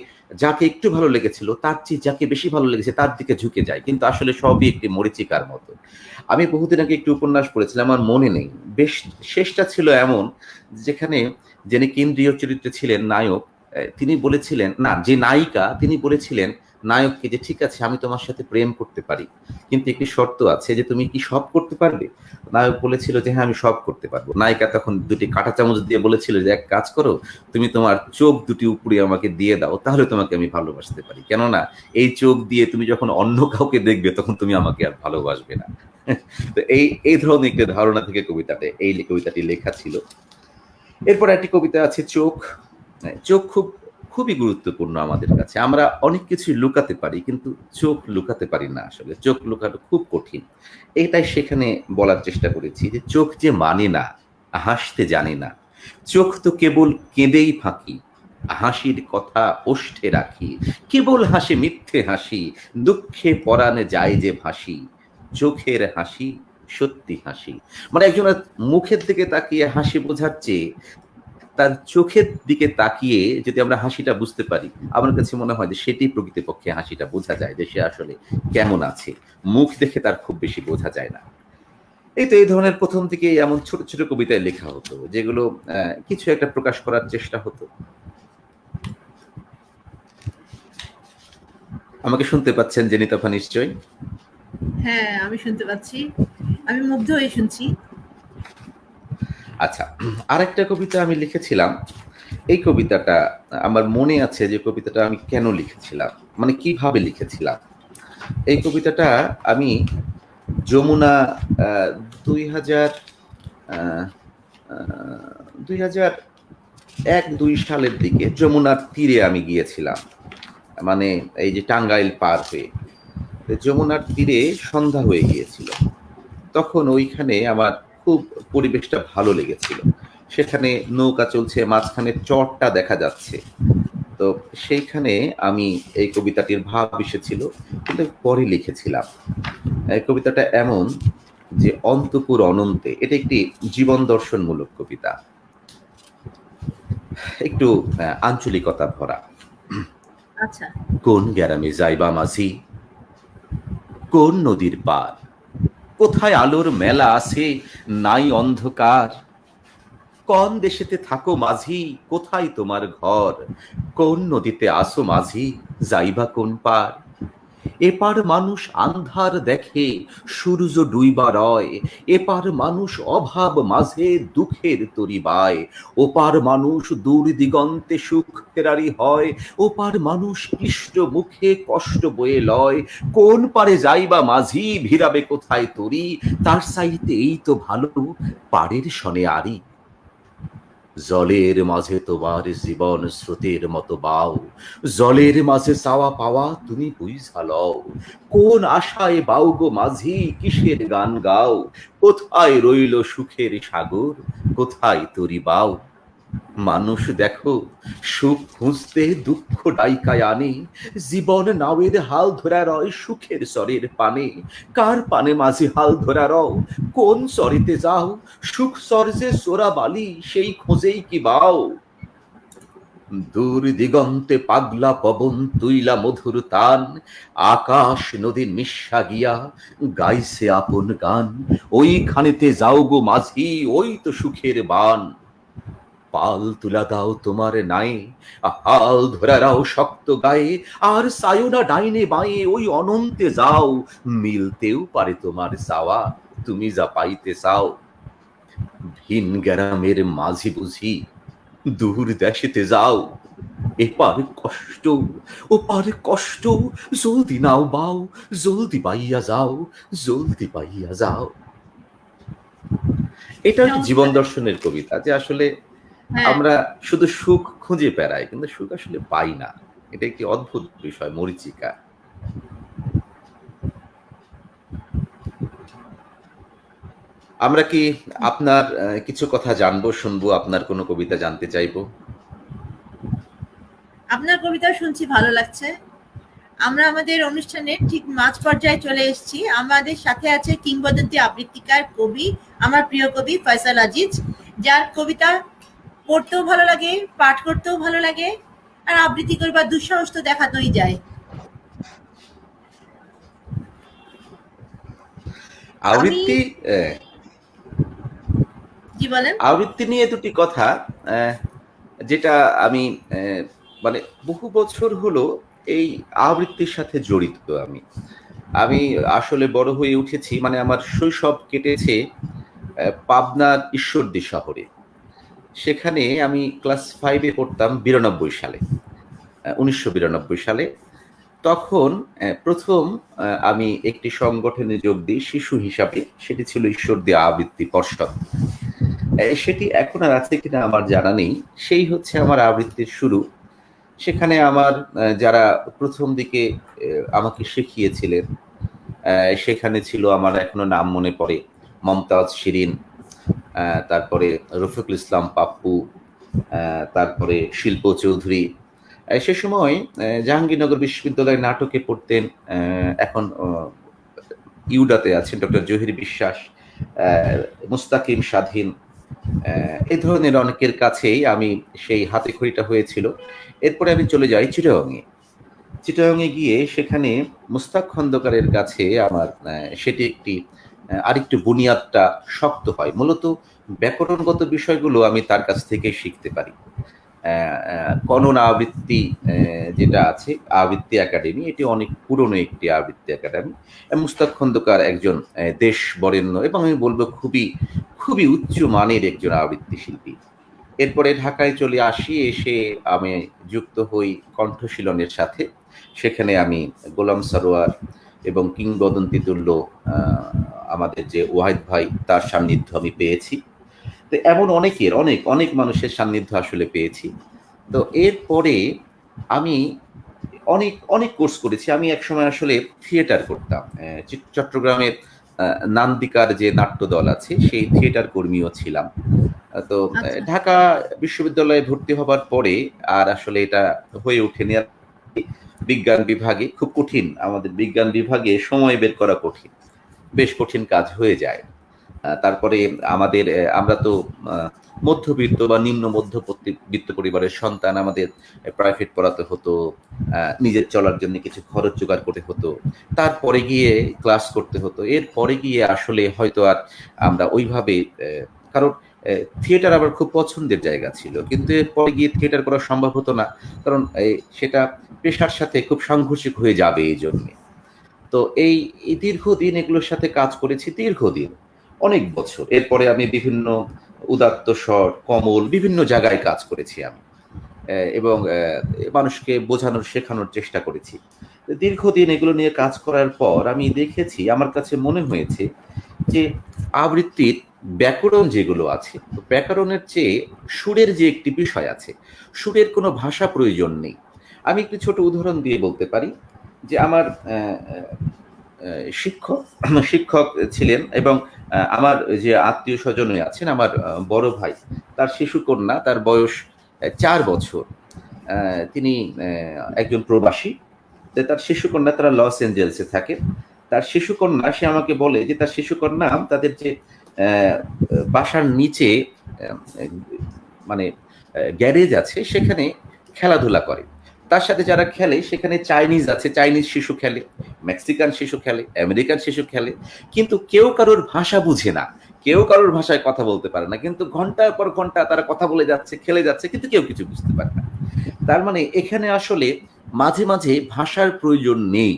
Speaker 2: যাকে একটু ভালো লেগেছিল তার চেয়ে যাকে বেশি ভালো লেগেছে তার দিকে ঝুঁকে যায়, কিন্তু আসলে সবই একটি মরীচিকার মতো। আমি বহুদিন আগে একটি উপন্যাস পড়েছিলাম, আমার মনে নেই, বেশ শেষটা ছিল এমন যেখানে যিনি কেন্দ্রীয় চরিত্রে ছিলেন নায়ক, তিনি বলেছিলেন, না যে নায়িকা, তিনি বলেছিলেন নায়ককে যে ঠিক আছে আমি তোমার সাথে প্রেম করতে পারি, কিন্তু একটি শর্ত আছে যে তুমি কি সব করতে পারবে। নায়ক বলেছিল যে হ্যাঁ আমি সব করতে পারবো। নায়িকা তখন দুটি কাঁটা চামচ দিয়ে বলেছিল যে এক কাজ করো, তুমি তোমার চোখ দুটি উপরে আমাকে দিয়ে দাও, তাহলে তোমাকে আমি ভালোবাসতে পারি, কেননা এই চোখ দিয়ে তুমি যখন অন্য কাউকে দেখবে তখন তুমি আমাকে আর ভালোবাসবে না। তো এই এই ধরনের একটি ধারণা থেকে কবিতাটি লেখা ছিল। এরপর একটি কবিতা আছে চোখ। চোখ খুবই গুরুত্বপূর্ণ আমাদের কাছে। আমরা অনেক কিছু লুকাতে পারি, কিন্তু চোখ লুকাতে পারি না। আসলে চোখ লুকানো খুব কঠিন। এটাই সেখানে বলার চেষ্টা করেছি যে চোখ যে মানে না, হাসতে জানে না, চোখ তো কেবল কেঁদেই ফাঁকি, হাসির কথা ওষ্ঠে রাখি, কেবল হাসি মিথ্যে হাসি, দুঃখে পরাণে যায় যে ভাসি, চোখের হাসি সত্যি হাসি। মানে একজনের মুখের দিকে তাকিয়ে হাসি বোঝার চেয়ে তার চোখের দিকে তাকিয়ে যদি আমরা হাসিটা বুঝতে পারি, আমার কাছে মনে হয় যে সেটি প্রকৃতপক্ষে হাসিটা বোঝা যায় যে সে আসলে কেমন আছে। মুখ দেখে তার খুব বেশি বোঝা যায় না। এই তো এই ধরনের প্রথম দিকে এমন ছোট ছোট কবিতায় লেখা হতো, যেগুলো কিছু একটা প্রকাশ করার চেষ্টা হতো। আমাকে শুনতে পাচ্ছেন জেনিতাফা নিশ্চয়ই?
Speaker 1: হ্যাঁ, আমি শুনতে পাচ্ছি। আমি মুগ্ধ হয়ে শুনছি।
Speaker 2: আচ্ছা, আরেকটা কবিতা আমি লিখেছিলাম। এই কবিতাটা আমার মনে আছে যে কবিতাটা আমি কেন লিখেছিলাম, মানে কিভাবে লিখেছিলাম। এই কবিতাটা আমি যমুনা 2000 2001-2 সালের দিকে যমুনার তীরে আমি গিয়েছিলাম, মানে এই যে টাঙ্গাইল পার হয়ে। যমুনার তীরে সন্ধ্যা হয়ে গিয়েছিল, তখন ওইখানে আমার খুব পরিবেশটা ভালো লেগেছিল। সেখানে নৌকা চলছে, মাঝখানে চরটা দেখা যাচ্ছে। তো সেইখানে আমি এই কবিতাটির ভাব এসেছিল, কিন্তু পরে লিখেছিলাম। এই কবিতাটা এমন যে অন্তপুর অনন্তে, এটা একটি জীবন দর্শনমূলক কবিতা, একটু আঞ্চলিকতা ভরা।
Speaker 1: আচ্ছা।
Speaker 2: কোন গ্রামে যাইবা মাঝি, কোন নদীর পার, কোথায় আলোর মেলা আছে নাই অন্ধকার, কোন দেশেতে থাকো মাঝি, কোথায় তোমার ঘর, কোন নদীতে আসো মাঝি, যাইবা কোন পার। এপার মানুষ আন্ধার দেখে সূর্য ডুইবা রয়, এপার মানুষ অভাব মাঝে দুঃখের তরি বায়, ওপার মানুষ দূর দিগন্তে সুখ ফেরারি হয়, ওপার মানুষ ক্লিষ্ট মুখে কষ্ট বয়ে লয়, কোন পারে যাইবা মাঝি, ভিড়াবে কোথায় তরি, তার চাইতে এই তো ভালো পাড়ের সনে আরি। জলের মাঝে তোমার জীবন স্রোতের মতো বাও, জলের মাঝে চাওয়া পাওয়া তুমি বুঝা লও, কোন আশায় বাউ গো মাঝি, কিসের গান গাও, কোথায় রইল সুখের সাগর, কোথায় তরি বাও। মানুষ দেখো সুখ খুঁজতে দুঃখ ডাইকায় আনে, জীবন নাওয়ের হাল ধরা রয় সুখের স্বরের পানে, কার পানে মাঝে হাল ধরা রও, কোন চরেতে যাও, সুখ চর যে চোরা বালি সেই খোঁজেই কি বাও। দূর দিগন্তে পাগলা পবন তুইলা মধুর তান, আকাশ নদীর মিশা গিয়া গাইছে আপন গান, ওইখানেতে যাও গো মাঝি, ওই তো সুখের বান। পাল তুলা দাও তোমার নাই, হাল ধরারাও শক্ত গায়ে, আর সায়োনা ডাইনে বাঁয়ে ওই অনন্তে যাও, মিলতেও পারে তোমার চাওয়া, তুমি যা পাইতে চাও। ভিন গ্রামের মাঝি বুঝি দূর দেশেতে যাও, এপার কষ্ট ওপার কষ্ট, জলদি নাও বাও, জলদি পাইয়া যাও, জলদি পাইয়া যাও। এটা একটা জীবন
Speaker 1: চমৎকার।
Speaker 2: দর্শনের কবিতা, যে আসলে
Speaker 1: হ্যাঁ,
Speaker 2: আমরা শুধু সুখ খুঁজে বেড়াই, কিন্তু সুখ আসলে পাই না। এটা একটি অদ্ভুত বিষয়, মরীচিকা। আমরা কি আপনার কিছু কথা জানবো, শুনবো, আপনার কোনো কবিতা জানতে চাইবো?
Speaker 1: আপনার কবিতা শুনছি, ভালো লাগছে। আমরা আমাদের অনুষ্ঠানের ঠিক মাঝ পর্যায়ে চলে এসেছি। আমাদের সাথে আছে কিংবদন্তি আবৃত্তিকার কবি, আমার প্রিয় কবি ফয়সাল আজিজ, যার কবিতা পড়তেও ভালো লাগে, পাঠ করতেও ভালো লাগে, আর আবৃত্তি করবার দুঃসাহস তো দেখাতেই যায়। আমি
Speaker 2: আবৃত্তি আহ,
Speaker 1: কি বলেন?
Speaker 2: আবৃত্তি নিয়ে দুটি কথা, আহ, যেটা আমি মানে বহু বছর হলো এই আবৃত্তির সাথে জড়িত। আমি আমি আসলে বড় হয়ে উঠেছি, মানে আমার শৈশব কেটেছে পাবনার ঈশ্বরদী শহরে। সেখানে আমি ক্লাস 5-এ পড়তাম 92 সালে, 1992 সালে। তখন প্রথম আমি একটি সংগঠনে যোগ দিই শিশু হিসাবে, সেটি ছিল ঈশ্বরদী আবৃত্তি পর্ষদ। সেটি এখন আর আছে কিনা আমার জানা নেই। সেই হচ্ছে আমার আবৃত্তির শুরু। সেখানে আমার যারা প্রথম দিকে আমাকে শিখিয়েছিলেন, সেখানে ছিল, আমার এখনো নাম মনে পড়ে, মমতাজ শিরিন, তারপরে রফিকুল ইসলাম পাপ্পু, তারপরে শিল্প চৌধুরী। সে সময় জাহাঙ্গীরনগর বিশ্ববিদ্যালয়ে নাটকে পড়তেন, এখন ইউডাতে আছেন ডক্টর জহির বিশ্বাস, মুস্তাকিম স্বাধীন, এই ধরনের অনেকের কাছেই আমি সেই হাতে খড়িটা হয়েছিল। এরপরে আমি চলে যাই চিটাগংয়ে। চিটাগংয়ে গিয়ে সেখানে মুস্তাক খন্দকারের কাছে আমার সেটি একটি আরেকটু বুনিয়াদটা শক্ত হয়। মূলত ব্যাকরণগত বিষয়গুলো আমি তার কাছ থেকে শিখতে পারি। কনন আবৃত্তি যেটা আছে, আবৃত্তি একাডেমি, এটি অনেক পুরনো একটি আবৃত্তি একাডেমি। মুস্তাক খন্দকার একজন দেশ বরেণ্য এবং আমি বলবো খুবই খুবই উচ্চ মানের একজন আবৃত্তি শিল্পী। এরপরে ঢাকায় চলে আসি, এসে আমি যুক্ত হই কণ্ঠশীলনের সাথে। সেখানে আমি গোলাম সারোয়ার এবং কিংবদন্তি তুল্য আমাদের যে ওয়াহিদ ভাই, তার সান্নিধ্য আমি পেয়েছি। তো এমন অনেকের, অনেক অনেক মানুষের সান্নিধ্য আসলে পেয়েছি। তো এরপরে আমি অনেক অনেক কোর্স করেছি। আমি একসময় আসলে থিয়েটার করতাম। চট্টগ্রামের নান্দিকার যে নাট্য দল আছে, সেই থিয়েটার কর্মীও ছিলাম। তো
Speaker 1: আচ্ছা,
Speaker 2: ঢাকা বিশ্ববিদ্যালয়ে ভর্তি হবার পরে আর আসলে এটা হয়ে ওঠেনি। আর বিজ্ঞান বিভাগে খুব কঠিন, আমাদের বিজ্ঞান বিভাগে সময় বের করা কঠিন, বেশ কঠিন কাজ হয়ে যায়। তারপরে আমাদের আমরা তো মধ্যবিত্ত বা নিম্ন মধ্যবিত্ত পরিবারের সন্তান, আমাদের প্রাইভেট পড়াতে হতো, নিজের চলার জন্য কিছু খরচ জোগাড় করতে হতো, তারপরে গিয়ে ক্লাস করতে হতো। এরপরে গিয়ে আসলে হয়তো আর আমরা ওইভাবে কারণ থিয়েটার আবার খুব পছন্দের জায়গা ছিল, কিন্তু এরপরে গিয়ে থিয়েটার করা সম্ভব হতো না, কারণ সেটা পেশার সাথে খুব সাংঘর্ষিক হয়ে যাবে এই জন্যে। তো এই দীর্ঘদিন এগুলোর সাথে কাজ করেছি, দীর্ঘদিন, অনেক বছর। এরপরে আমি বিভিন্ন উদাত্ত স্বর, কমল, বিভিন্ন জায়গায় কাজ করেছি আমি, এবং মানুষকে বোঝানোর, শেখানোর চেষ্টা করেছি। দীর্ঘদিন এগুলো নিয়ে কাজ করার পর আমি দেখেছি, আমার কাছে মনে হয়েছে যে আবৃত্তির ব্যাকরণ যেগুলো আছে, ব্যাকরণের চেয়ে সুরের যে একটি বিষয় আছে, সুরের কোনো ভাষা প্রয়োজন নেই। আমি একটি ছোট উদাহরণ দিয়ে বলতে পারি যে আমার শিক্ষক শিক্ষক ছিলেন, এবং আমার যে আত্মীয় স্বজনে আছেন, আমার বড় ভাই, তার শিশু কন্যা, তার বয়স 4 বছর। তিনি একজন প্রবাসী। তার শিশু কন্যা, তারা লস এঞ্জেলসে থাকে। তার শিশু কন্যা, সে আমাকে বলে যে তার শিশু কন্যা তাদের যে বাসার নিচে আহ, মানে গ্যারেজ আছে, সেখানে খেলাধুলা করে। তার সাথে যারা খেলে, সেখানে চাইনিজ আছে, চাইনিজ শিশু খেলে, মেক্সিকান শিশু খেলে, আমেরিকান শিশু খেলে, কিন্তু কেউ কারোর ভাষা বুঝে না, কেউ কারোর ভাষায় কথা বলতে পারে না, কিন্তু ঘন্টার পর ঘন্টা তারা কথা বলে যাচ্ছে, খেলে যাচ্ছে, কিন্তু কেউ কিছু বুঝতে পারে না। তার মানে এখানে আসলে মাঝে মাঝে ভাষার প্রয়োজন নেই,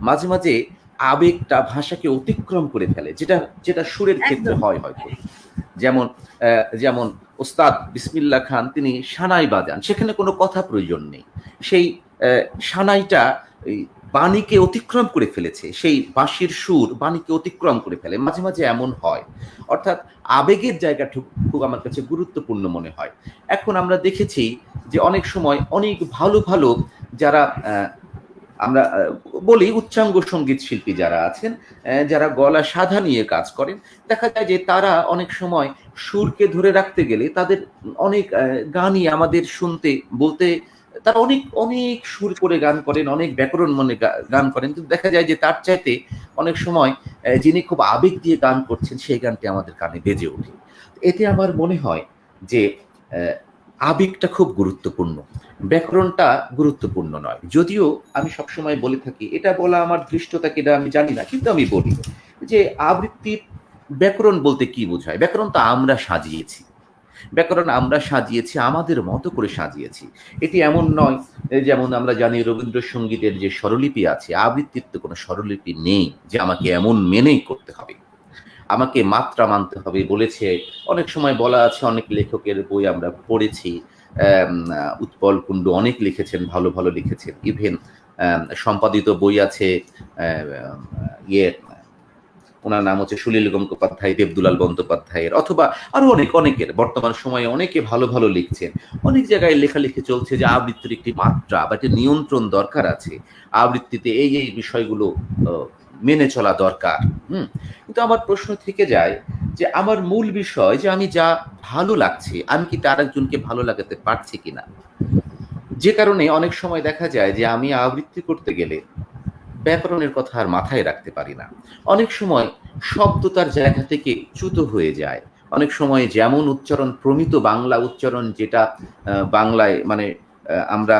Speaker 2: মাঝে মাঝে আবেগটা ভাষাকে অতিক্রম করে ফেলে, যেটা যেটা সুরের ক্ষেত্রে
Speaker 1: একদম।
Speaker 2: হয় হয়তো। যেমন যেমন ওস্তাদ বিসমিল্লাহ খান তিনি সানাই বাজান, সেখানে কোনো কথা প্রয়োজন নেই। সেই সানাইটা এই বাণীকে অতিক্রম করে ফেলেছে, সেই বাঁশির সুর বাণীকে অতিক্রম করে ফেলে, মাঝে মাঝে এমন হয়। অর্থাৎ আবেগের জায়গাটা খুব আমার কাছে গুরুত্বপূর্ণ মনে হয়। এখন আমরা দেখেছি যে অনেক সময় অনেক ভালো ভালো যারা আমরা বলি উচ্চাঙ্গ সঙ্গীত শিল্পী যারা আছেন, যারা গলা সাধা নিয়ে কাজ করেন, দেখা যায় যে তারা অনেক সময় সুরকে ধরে রাখতে গেলে তাদের অনেক গানই আমাদের শুনতে বলতে, তারা অনেক অনেক সুর করে গান করেন, অনেক ব্যাকরণ মনে গান করেন, কিন্তু দেখা যায় যে তার চাইতে অনেক সময় যিনি খুব আবেগ দিয়ে গান করছেন সেই গানটি আমাদের কানে বেজে ওঠে। এতে আমার মনে হয় যে আহ, আবেগটা খুব গুরুত্বপূর্ণ, ব্যাকরণটা গুরুত্বপূর্ণ নয়। যদিও আমি সবসময় বলে থাকি, এটা বলা আমার ধৃষ্টতা কিনা আমি জানি না, কিন্তু আমি বলি যে আবৃত্তির ব্যাকরণ বলতে কি বোঝায়? ব্যাকরণ তো আমরা সাজিয়েছি, ব্যাকরণ আমরা সাজিয়েছি, আমাদের মতো করে সাজিয়েছি। এটি এমন নয় যেমন আমরা জানি রবীন্দ্রসঙ্গীতের যে স্বরলিপি আছে, আবৃত্তির তো কোনো স্বরলিপি নেই যে আমাকে এমন মেনেই করতে হবে, আমাকে মাত্রা মানতে হবে বলেছে। অনেক সময় বলা আছে, অনেক লেখকের বই আমরা পড়েছি, উৎপল কুণ্ডু অনেক লিখেছেন, ভালো ভালো লিখেছেন। ইভেন সম্পাদিত বই আছে, ইয়ে ওনার নাম হচ্ছে সুনীল গঙ্গোপাধ্যায়, দেবদুলাল বন্দ্যোপাধ্যায়ের, অথবা আরো অনেক অনেকের, বর্তমান সময়ে অনেকে ভালো ভালো লিখছেন। অনেক জায়গায় লেখালেখি চলছে যে আবৃত্তির একটি মাত্রা বা একটি নিয়ন্ত্রণ দরকার আছে, আবৃত্তিতে এই এই বিষয়গুলো মেনে চলা দরকার। কিন্তু আমার প্রশ্ন থেকে যায় যে আমার মূল বিষয় যে আমি যা ভালো লাগছে আমি কি তার একজনকে ভালো লাগাতে পারছি কিনা। যে কারণে অনেক সময় দেখা যায় যে আমি আবৃত্তি করতে গেলে ব্যাকরণের কথা আর মাথায় রাখতে পারি না। অনেক সময় শব্দ তার জায়গা থেকে চ্যুত হয়ে যায়। অনেক সময় যেমন উচ্চারণ, প্রমিত বাংলা উচ্চারণ যেটা বাংলায় মানে আমরা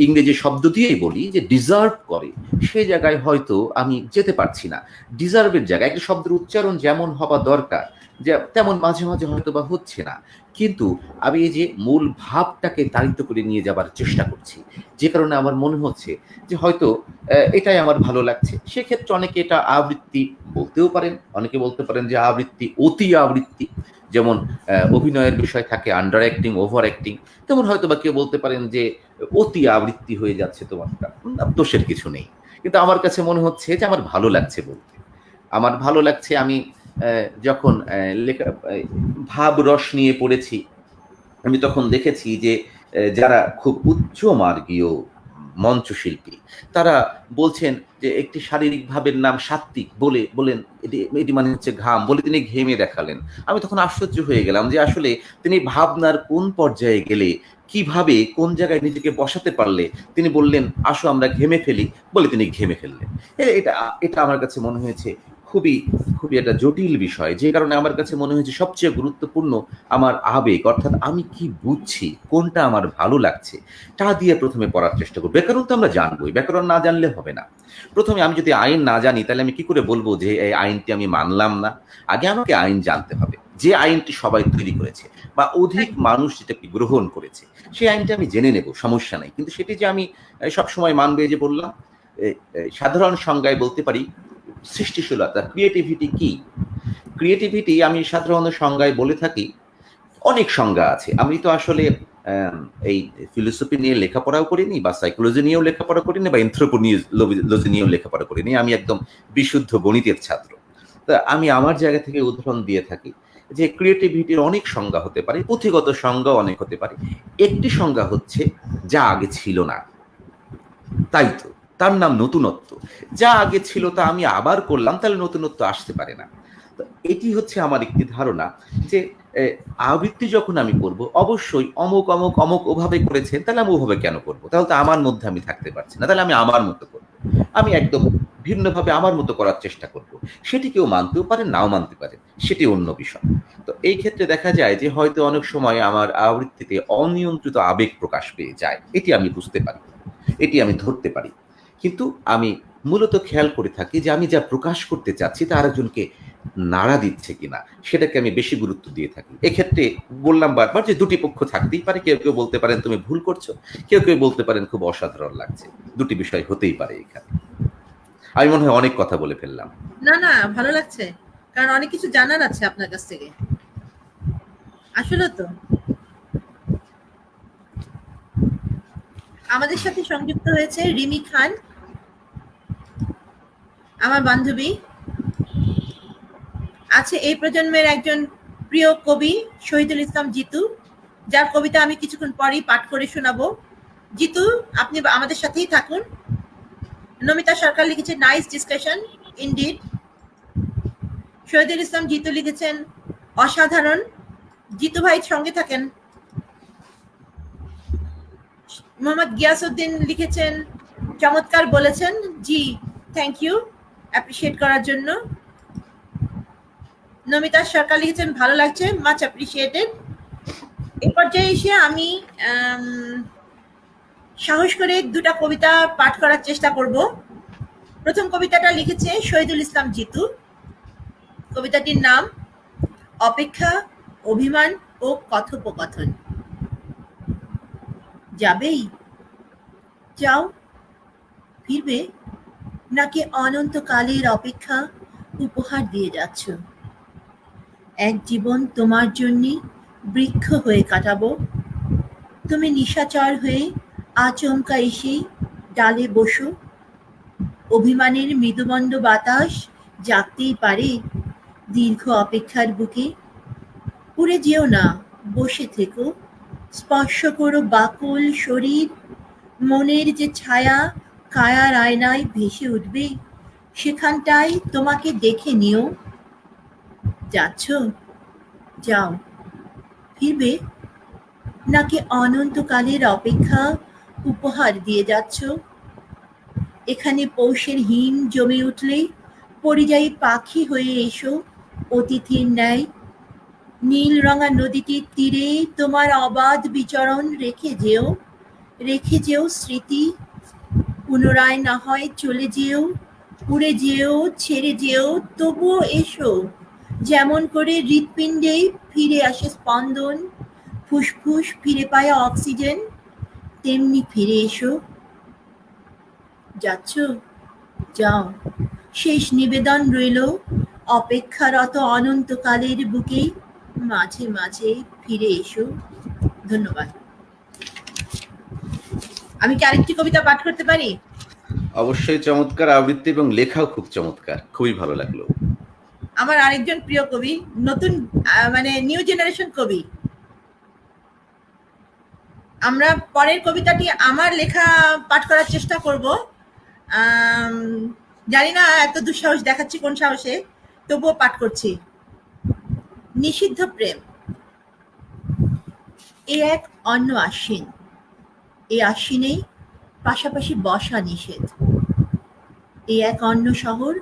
Speaker 2: ইংরেজি শব্দ দিয়েই বলি যে ডিজার্ভ করে, সেই জায়গায় হয়তো আমি যেতে পারছি না। ডিজার্ভের জায়গায় একটা শব্দের উচ্চারণ যেমন হওয়া দরকার, যে তেমন মাঝে মাঝে হয়তো বা হচ্ছে না। কিন্তু আমি এই যে মূল ভাবটাকে তাড়িত করে নিয়ে যাবার চেষ্টা করছি, যে কারণে আমার মনে হচ্ছে যে হয়তো এটাই আমার ভালো লাগছে। সেক্ষেত্রে অনেকে এটা আবৃত্তি বলতেও পারেন, অনেকে বলতে পারেন যে আবৃত্তি অতি আবৃত্তি। যেমন অভিনয়ের বিষয় থাকে আন্ডার অ্যাক্টিং, ওভার অ্যাক্টিং, তেমন হয়তো বা কেউ বলতে পারেন যে অতি আবৃত্তি হয়ে যাচ্ছে তোমারটা। দোষের কিছু নেই, কিন্তু আমার কাছে মনে হচ্ছে যে আমার ভালো লাগছে বলতে, আমার ভালো লাগছে। আমি যখন লেখা ভাব রস নিয়ে পড়েছি, আমি তখন দেখেছি যে যারা খুব উচ্চ মার্গীয় মঞ্চশিল্পী, তারা বলছেন যে একটি শারীরিক ভাবের নাম সাত্ত্বিক, বলে বলেন এটি এটি মানে হচ্ছে ঘাম, বলে তিনি ঘেমে দেখালেন। আমি তখন আশ্চর্য হয়ে গেলাম যে আসলে তিনি ভাবনার কোন পর্যায়ে গেলে, কিভাবে কোন জায়গায় নিজেকে বসাতে পারলে তিনি বললেন আসো আমরা ঘেমে ফেলি, বলে তিনি ঘেমে ফেললেন। এটা এটা আমার কাছে মনে হয়েছে খুবই খুবই একটা জটিল বিষয়, যে কারণে আমার কাছে মনে হয়েছে সবচেয়ে গুরুত্বপূর্ণ আমার আবেগ, অর্থাৎ আমি কি বুঝছি, কোনটা আমার ভালো লাগছে, তা দিয়ে প্রথমে পড়ার চেষ্টা করবো। ব্যাকরণ তো আমরা জানবোই, ব্যাকরণ না জানলে হবে না। প্রথমে আমি যদি আইন না জানি তাহলে আমি কি করে বলবো যে এই আইনটি আমি মানলাম না? আগে আমাকে আইন জানতে হবে, যে আইনটি সবাই তৈরি করেছে বা অধিক মানুষ যেটাকে গ্রহণ করেছে, সেই আইনটি আমি জেনে নেব, সমস্যা নাই। কিন্তু সেটি যে আমি সবসময় মানবে, যে বললাম সাধারণ সংজ্ঞায় বলতে পারি সৃষ্টিশীলতা, ক্রিয়েটিভিটি কি? ক্রিয়েটিভিটি আমি সাধারণ সংজ্ঞায় বলে থাকি, অনেক সংজ্ঞা আছে। আমি তো আসলে এই ফিলোসফি নিয়ে লেখাপড়াও করিনি, বা সাইকোলজি নিয়েও লেখাপড়া করিনি, বা এনথ্রোপোলজি নিয়েও লেখাপড়া করিনি। আমি একদম বিশুদ্ধ গণিতের ছাত্র। তা আমি আমার জায়গা থেকে উদাহরণ দিয়ে থাকি যে ক্রিয়েটিভিটির অনেক সংজ্ঞা হতে পারে, পুঁথিগত সংজ্ঞা অনেক হতে পারে। একটি সংজ্ঞা হচ্ছে যা আগে ছিল না, তাই তো তার নাম নতুনত্ব। যা আগে ছিল তা আমি আবার করলাম, তাহলে নতুনত্ব আসতে পারে না। তো এটি হচ্ছে আমার একটি ধারণা যে আবৃত্তি যখন আমি করব, অবশ্যই অমুক অমুক অমুক ওভাবে করেছেন, তাহলে আমি ওভাবে কেন করব? তাহলে তো আমার মধ্যে আমি থাকতে পারছি না, তাহলে আমি আমার মতো করব। আমি একদম ভিন্নভাবে আমার মতো করার চেষ্টা করব। সেটি কেউ মানতেও পারে, নাও মানতে পারে, সেটি অন্য বিষয়। তো এই ক্ষেত্রে দেখা যায় যে হয়তো অনেক সময় আমার আবৃত্তিতে অনিয়ন্ত্রিত আবেগ প্রকাশ পেয়ে যায়, এটি আমি বুঝতে পারি, এটি আমি ধরতে পারি। কিন্তু আমি মূলত খেয়াল করে থাকি যে আমি যা প্রকাশ করতে চাচ্ছি তা আরেকজনকে নাড়া দিচ্ছে কিনা সেটাকে আমি বেশি গুরুত্ব দিয়ে থাকি। এক্ষেত্রে বললাম বারবার যে দুটি পক্ষ থাকতেই পারে, কেউ কেউ বলতে পারেন তুমি ভুল করছো, কেউ কেউ বলতে পারেন খুব অসাধারণ লাগছে। দুটি বিষয় হতেই পারে এখানে। আমি মনে হয় অনেক কথা বলে ফেললাম।
Speaker 1: না না, ভালো লাগছে, কারণ অনেক কিছু জানার আছে আপনার কাছ থেকে। আসলে তো আমাদের সাথে সংযুক্ত হয়েছে রিমি খান, আমার বান্ধবী। আছে এই প্রজন্মের একজন প্রিয় কবি শহীদুল ইসলাম জিতু, যার কবিতা আমি কিছুক্ষণ পরেই পাঠ করে শোনাবো। জিতু, আপনি আমাদের সাথেই থাকুন। নমিতা সরকার লিখেছে nice discussion indeed. Shahidul Islam Jitu লিখেছেন অসাধারণ। জিতু ভাই সঙ্গে থাকেন। মোহাম্মদ গিয়াসউদ্দিন লিখেছেন চমৎকার বলেছেন। জি, থ্যাংক ইউ অ্যাপ্রিশিয়েট করার জন্য। নমিতা সরকার লিখেছেন ভালো লাগছে, মাচ অ্যাপ্রিশিয়েটেড। এই পর্যায়ে এসে আমি সাহস করে দুটা কবিতা পাঠ করার চেষ্টা করব। প্রথম কবিতাটা লিখেছে শহীদুল ইসলাম জিতু। কবিতাটির নাম অপেক্ষা, অভিমান ও কথোপকথন। যাবেই? যাও, ফিরবে, নাকি অনন্তকালের অপেক্ষা উপহার দিয়ে যাচ্ছ? এক জীবন তোমার জন্যে বৃক্ষ হয়ে কাটাবো। তুমি নিশাচর হয়ে আচমকা এসে ডালে বসো। অভিমানের মৃদুমন্দ বাতাস জাগতেই পারে দীর্ঘ অপেক্ষার বুকে। উড়ে যেও না, বসে থেকো, স্পর্শ করো বাকল শরীর। মনের যে ছায়া কায়ার আয়নায় ভেসে উঠবে, সেখানটায় তোমাকে দেখে নিও। যাচ্ছ? যাও, ফিরবে, নাকি অনন্তকালের অপেক্ষা উপহার দিয়ে যাচ্ছ? এখানে পৌষের হিম জমে উঠলে পরিযায়ী পাখি হয়ে এসো অতিথির ন্যায়। নীল রঙা নদীটির তীরে তোমার অবাধ বিচরণ রেখে যেও স্মৃতি। পুনরায় না হয় চলে যেও, উড়ে যেও, ছেড়ে যেও, তবুও এসো। যেমন করে হৃৎপিণ্ডে ফিরে আসে স্পন্দন, ফুসফুস ফিরে পায় অক্সিজেন, তেমনি ফিরে এসো। যাচ্ছ? যাও, শেষ নিবেদন রইল অপেক্ষারত অনন্তকালের বুকে। মাঝে মাঝে ফিরে এসো। ধন্যবাদ। আমি কি আরেকটি কবিতা পাঠ করতে পারি?
Speaker 2: অবশ্যই চমৎকার আবৃত্তি এবং লেখাও খুব চমৎকার, খুবই ভালো লাগলো।
Speaker 1: আমার আরেকজন প্রিয় কবি, নতুন মানে নিউ জেনারেশন কবি। আমরা পরের কবিতাটি আমার লেখা পাঠ করার চেষ্টা করব। জানি না এত দুঃসাহস দেখাচ্ছি কোন সাহসে, তবুও পাঠ করছি। নিষিদ্ধ প্রেম। এ এক অন্য আশ্বিন, এই আশ্বিনে পাশাপাশি বসা নিষেধ। এ এক অন্য শহর,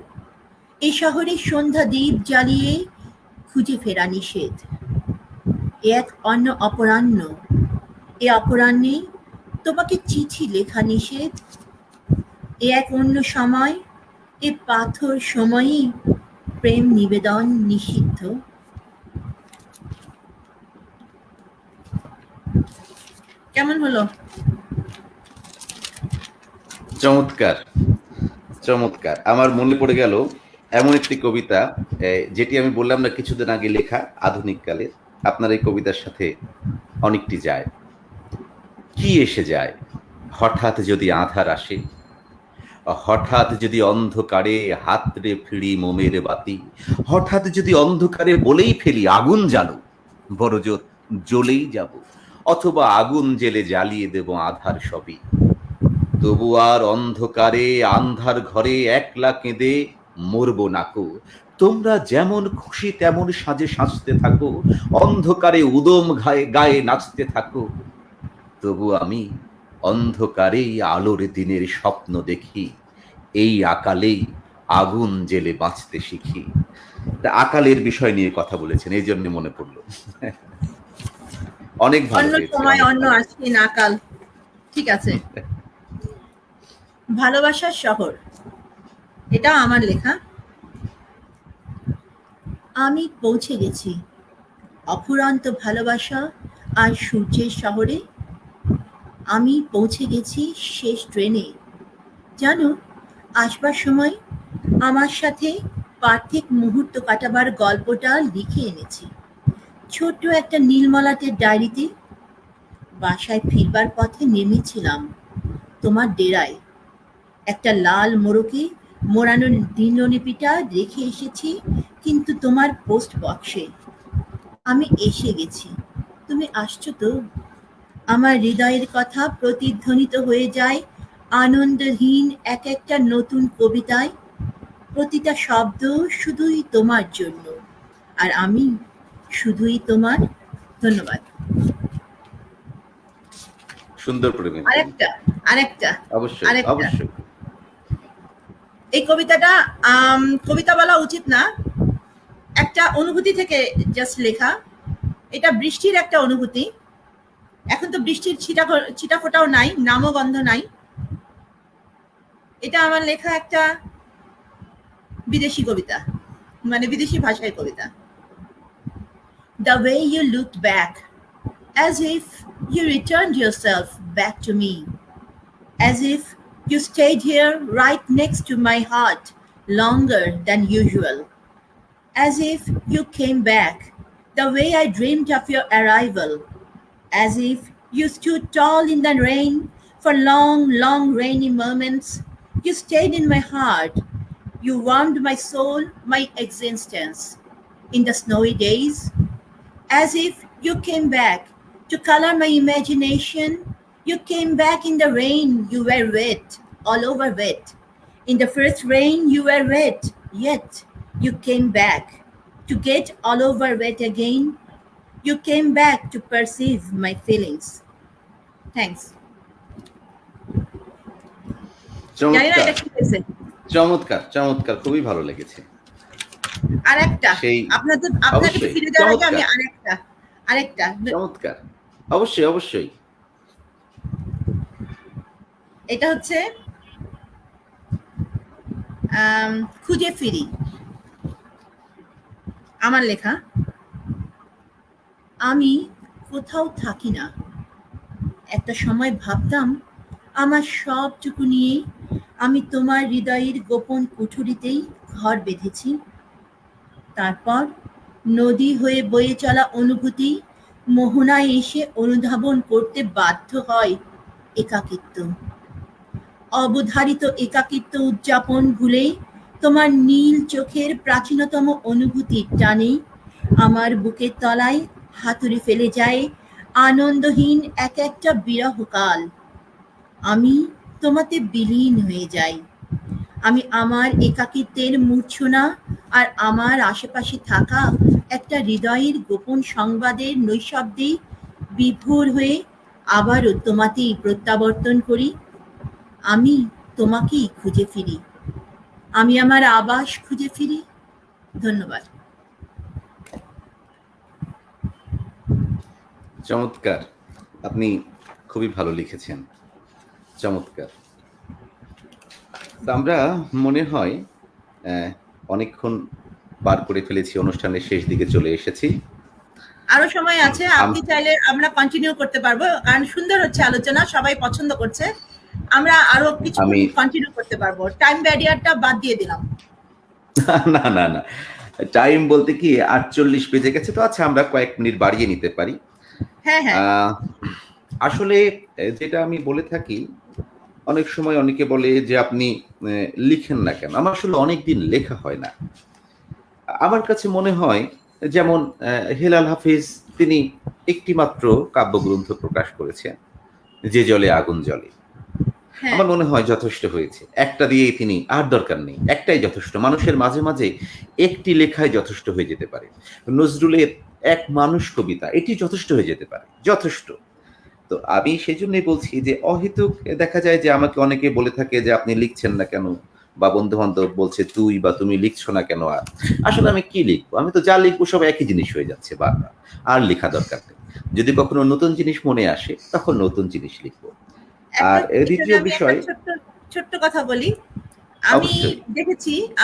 Speaker 1: এই শহরে সন্ধ্যা দ্বীপ জ্বালিয়ে খুঁজে ফেরা নিষেধ। এ এক অন্য অপরাহ্ন, এ অপরাহ্নে তোমাকে চিঠি লেখা নিষেধ। এ এক অন্য সময়, এ পাথর সময়ই প্রেম নিবেদন নিষিদ্ধ। কেমন হলো?
Speaker 2: চমৎকার, চমৎকার। আমার মনে পড়ে গেল এমন একটি কবিতা, যেটি আমি বললাম না কিছুদিন আগে লেখা, আধুনিক কালের। আপনার এই কবিতার সাথে অনেকটি যায়। কি এসে যায় হঠাৎ যদি আঁধার আসে, হঠাৎ যদি অন্ধকারে হাতড়ে ফিরি মোমের বাতি, হঠাৎ যদি অন্ধকারে বলেই ফেলি আগুন জ্বালো, বড় জোর জ্বলেই যাব, অথবা আগুন জেলে জ্বালিয়ে দেব আধার সবই। তবু আর অন্ধকারে আন্ধার ঘরে একলা কেঁদে মরবো নাকো। তোমরা যেমন খুশি তেমন সাজে সাজতে থাকো, অন্ধকারে উদম গায়ে নাচতে থাকো। তবু আমি অন্ধকারেই আলোর দিনের স্বপ্ন দেখি, এই আকালেই আগুন জেলে বাঁচতে শিখি। আকালের বিষয় নিয়ে কথা বলেছেন, এই জন্য মনে পড়লো। অনেক ভালো
Speaker 1: অন্য
Speaker 2: হয়েছে,
Speaker 1: সময় অন্য আশ্বিন আকাল। ঠিক আছে। ভালোবাসার শহর, এটা আমার লেখা। আমি পৌঁছে গেছি অফুরন্ত ভালোবাসা আর সূর্যের শহরে। আমি পৌঁছে গেছি শেষ ট্রেনে। জানো, আসবার সময় আমার সাথে পার্থিব মুহূর্ত কাটাবার গল্পটা লিখে এনেছি ছোট্ট একটা নীলমলাটের ডায়েরিতে। বাসায় ফিরবার পথে নেমেছিলাম তোমার ডেরায়। একটা লাল মোড়কে মোড়ানো দিনলিপিটা রেখে এসেছি কিন্তু তোমার পোস্ট বক্সে। আমি এসে গেছি, তুমি আসছো তো? আমার হৃদয়ের কথা প্রতিধ্বনিত হয়ে যায় আনন্দহীন এক একটা নতুন কবিতায়। প্রতিটা শব্দ শুধুই তোমার জন্য, আর আমি শুধুই তোমার। ধন্যবাদ।
Speaker 2: সুন্দর করে মেনটেন।
Speaker 1: আরেকটা আরেকটা
Speaker 2: অবশ্যই
Speaker 1: আরেকটা
Speaker 2: অবশ্যই।
Speaker 1: এই কবিতাটা কবিতা বলা উচিত না, একটা অনুভূতি থেকে জাস্ট লেখা। এটা বৃষ্টির একটা অনুভূতি। এখন তো বৃষ্টির ছিটা ফোটাও নাই, নামও গন্ধ নাই। এটা আমার লেখা একটা বিদেশি কবিতা, মানে বিদেশি ভাষায় কবিতা। The way you looked back, as if you returned yourself back to me, as if you stayed here right next to my heart longer than usual, as if you came back the way I dreamed of your arrival, as if you stood tall in the rain for long, long rainy moments. You stayed in my heart. You warmed my soul, my existence. In the snowy days, as if you came back to color my imagination. You came back in the rain, you were wet, all over wet. In the first rain, you were wet, yet you came back to get all over wet again. You came back to perceive my feelings. Thanks. জানি না
Speaker 2: চমৎকার
Speaker 1: এটা কি হয়েছে।
Speaker 2: চমৎকার চমৎকার, খুবই ভালো লেগেছে।
Speaker 1: আরেকটা
Speaker 2: সেই
Speaker 1: আপনাকে
Speaker 2: অবশ্যই
Speaker 1: ফিরে দেওয়ার আগে আমি
Speaker 2: চমৎকার
Speaker 1: আরেকটা
Speaker 2: চমৎকার, অবশ্যই অবশ্যই।
Speaker 1: এটা হচ্ছে খুঁজে ফিরি, আমার লেখা। আমি কোথাও থাকি না। একটা সময় ভাবতাম আমার সবটুকু নিয়ে আমি তোমার হৃদয়ের গোপন কুঠুরিতেই ঘর বেঁধেছি। তারপর নদী হয়ে বয়ে চলা অনুভূতি মোহনায় এসে অনুধাবন করতে বাধ্য হয় একাকিত্ব। অবধারিত একাকিত্ব উদযাপন ভুলে তোমার নীল চোখের প্রাচীনতম অনুভূতির টানে আমার বুকের তলায় হাতুড়ি ফেলে যায় আনন্দহীন এক একটা বিরহকাল। আমি তোমাতে বিলীন হয়ে যাই। আমি আমার একাকিত্বের মূর্ছনা আর আমার আশেপাশে থাকা একটা হৃদয়ের গোপন সংবাদের নৈশব্দে বিভোর হয়ে আবারও তোমাতেই প্রত্যাবর্তন করি। আমি তোমাকেই খুঁজে ফিরি। আমি আমার আবাস খুঁজে ফিরি। ধন্যবাদ।
Speaker 2: চমৎকার, আপনি খুবই ভালো লিখেছেন। চমৎকার। আমরা মনে হয় অনেকক্ষণ পার করে ফেলেছি, অনুষ্ঠানের শেষ দিকে চলে এসেছি।
Speaker 1: আরো সময় আছে, আপনি চাইলে আমরা কন্টিনিউ করতে পারবো, কারণ সুন্দর হচ্ছে আলোচনা, সবাই পছন্দ করছে। আমরা আরো কিছু কন্টিনিউ করতে পারবো। টাইম ব্যারিয়ারটা বাদ দিয়ে দিলাম।
Speaker 2: না না না, টাইম বলতে কি 48 বেজে গেছে তো। আচ্ছা, আমরা কয়েক মিনিট বাড়িয়ে নিতে পারি।
Speaker 1: হ্যাঁ হ্যাঁ।
Speaker 2: আসলে যেটা আমি বলে থাকি, অনেক সময় অনেকে বলে যে আপনি লিখেন না কেন। আমার আসলে অনেকদিন লেখা হয় না। আমার কাছে মনে হয় যেমন হেলাল হাফিজ, তিনি একটি মাত্র কাব্যগ্রন্থ প্রকাশ করেছেন, যে জলে আগুন জ্বলে। আমার মনে হয় যথেষ্ট হয়েছে। একটা দিয়েই তিনি, আর দরকার নেই, একটাই যথেষ্ট। মানুষের মাঝে মাঝে একটি লেখায় যথেষ্ট হয়ে যেতে পারে। নজরুলের এক মানুষ কবিতা, এটি যথেষ্ট হয়ে যেতে পারে, যথেষ্ট। তো আমি সেই জন্যই বলছি যে অহেতুক দেখা যায় যে আমাকে অনেকে বলে থাকে যে আপনি লিখছেন না কেন, বা বন্ধু বান্ধব বলছে তুই বা তুমি লিখছো না কেন। আর আসলে আমি কি লিখবো? আমি তো যা লিখবো সব একই জিনিস হয়ে যাচ্ছে বারবার, আর লেখা দরকার নেই। যদি কখনো নতুন জিনিস মনে আসে তখন নতুন জিনিস লিখবো। আর দ্বিতীয় বিষয়,
Speaker 1: ছোট্ট কথা বলি।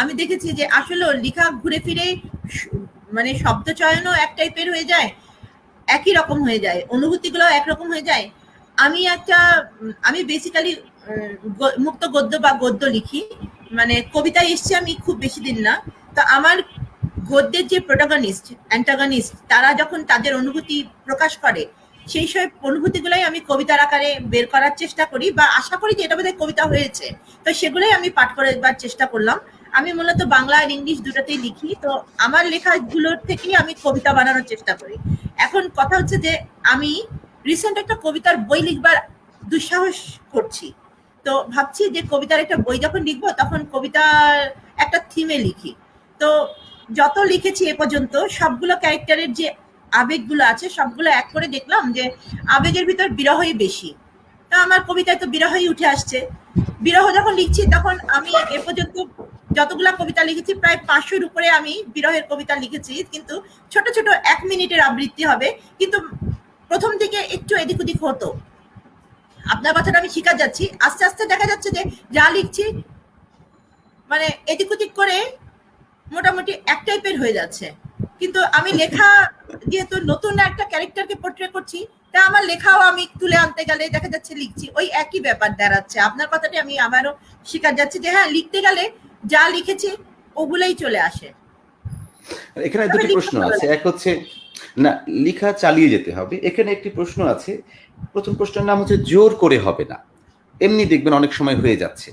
Speaker 1: আমি দেখেছি যে আসলে লেখা ঘুরে ফিরে মানে শব্দ চয়নও এক টাইপের হয়ে যায়, একই রকম হয়ে যায়, অনুভূতিগুলো একরকম হয়ে যায়। আমি বেসিক্যালি মুক্ত গদ্য বা গদ্য লিখি, মানে কবিতায় এসছি আমি খুব বেশি দিন না। তো আমার গদ্যের যে প্রোটাগনিস্ট অ্যান্টাগনিস্ট তারা যখন তাদের অনুভূতি প্রকাশ করে, সেই সব অনুভূতিগুলোই আমি কবিতার আকারে বের করার চেষ্টা করি, বা আশা করি যে এটা বোধহয় কবিতা হয়েছে। তো সেগুলোই আমি পাঠ করবার চেষ্টা করলাম। আমি মূলত বাংলা আর ইংলিশ দুটোতেই লিখি। তো আমার লেখাগুলোর থেকেই আমি কবিতা বানানোর চেষ্টা করি। এখন কথা হচ্ছে যে আমি রিসেন্ট একটা কবিতার বই লিখবার দুঃসাহস করছি। তো ভাবছি যে কবিতার একটা বই যখন লিখবো তখন কবিতার একটা থিমে লিখি। তো যত লিখেছি এ পর্যন্ত সবগুলো ক্যারেক্টারের যে আবেগগুলো আছে সবগুলো এক করে দেখলাম যে আবেগের ভিতর বিরহই বেশি। তা আমার কবিতায় তো বিরহই উঠে আসছে। বিরহ যখন লিখছি তখন আমি এ পর্যন্ত যতগুলা কবিতা লিখেছি প্রায় 500-র উপরে আমি বিরহের কবিতা লিখেছি, কিন্তু ছোট ছোট 1 মিনিটের আবৃত্তি হবে। কিন্তু প্রথম দিকে একটু এদিক ওদিক হতো। আপনার কথাটা আমি শিখা যাচ্ছি, আস্তে আস্তে দেখা যাচ্ছে যে যা লিখছি মানে এদিক ওদিক করে মোটামুটি এক টাইপের হয়ে যাচ্ছে। কিন্তু আমি লেখা যেহেতু নতুন একটা ক্যারেক্টারকে পোর্ট্রে করছি, তা আমার লেখাও আমি তুলে আনতে গেলে দেখা যাচ্ছে লিখছি ওই একই ব্যাপার দাঁড়াচ্ছে। আপনার কথাটি আমি আবারও শিকার যাচ্ছি যে হ্যাঁ, লিখতে গেলে যা লিখেছি ওগুলোই চলে আসে।
Speaker 2: এখানে দুটি প্রশ্ন আছে। এক হচ্ছে না, লেখা চালিয়ে যেতে হবে। এখানে একটি প্রশ্ন আছে। প্রথম প্রশ্নের নাম হচ্ছে জোর করে হবে না, এমনি দেখবেন অনেক সময় হয়ে যাচ্ছে।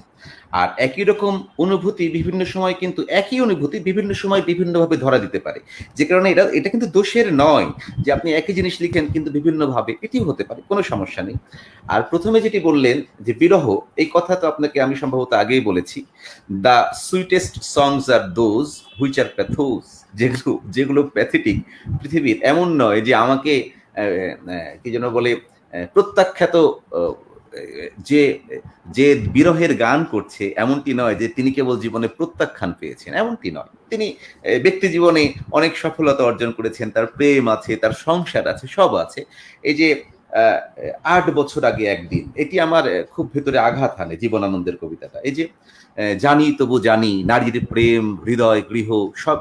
Speaker 2: আর একই রকম অনুভূতি বিভিন্ন সময় কিন্তু একই অনুভূতি বিভিন্ন সময় বিভিন্নভাবে ধরা দিতে পারে, যে কারণে এটা কিন্তু দোষের নয় যে আপনি একই জিনিস লিখেন কিন্তু বিভিন্নভাবে, এটিও হতে পারে, কোনো সমস্যা নেই। আর প্রথমে যেটি বললেন যে বিরহ, এই কথা তো আপনাকে আমি সম্ভবত আগেই বলেছি, the sweetest songs are those which are pathos, যেগুলো প্যাথেটিক পৃথিবীর এমন নয় যে আমাকে কি যেন বলে প্রত্যাখ্যাত যে যে বিরহের গান করছে এমনটি নয় যে তিনি কেবল জীবনে প্রত্যাখ্যান পেয়েছেন, এমনটি নয়। তিনি ব্যক্তি জীবনে অনেক সফলতা অর্জন করেছেন, তার প্রেম আছে, তার সংসার আছে, সব আছে। এই যে 8 বছর আগে একদিন, এটি আমার খুব ভেতরে আঘাত হানে, জীবনানন্দের কবিতাটা। এই যে জানি তবু জানি নারীর প্রেম হৃদয় গৃহ সব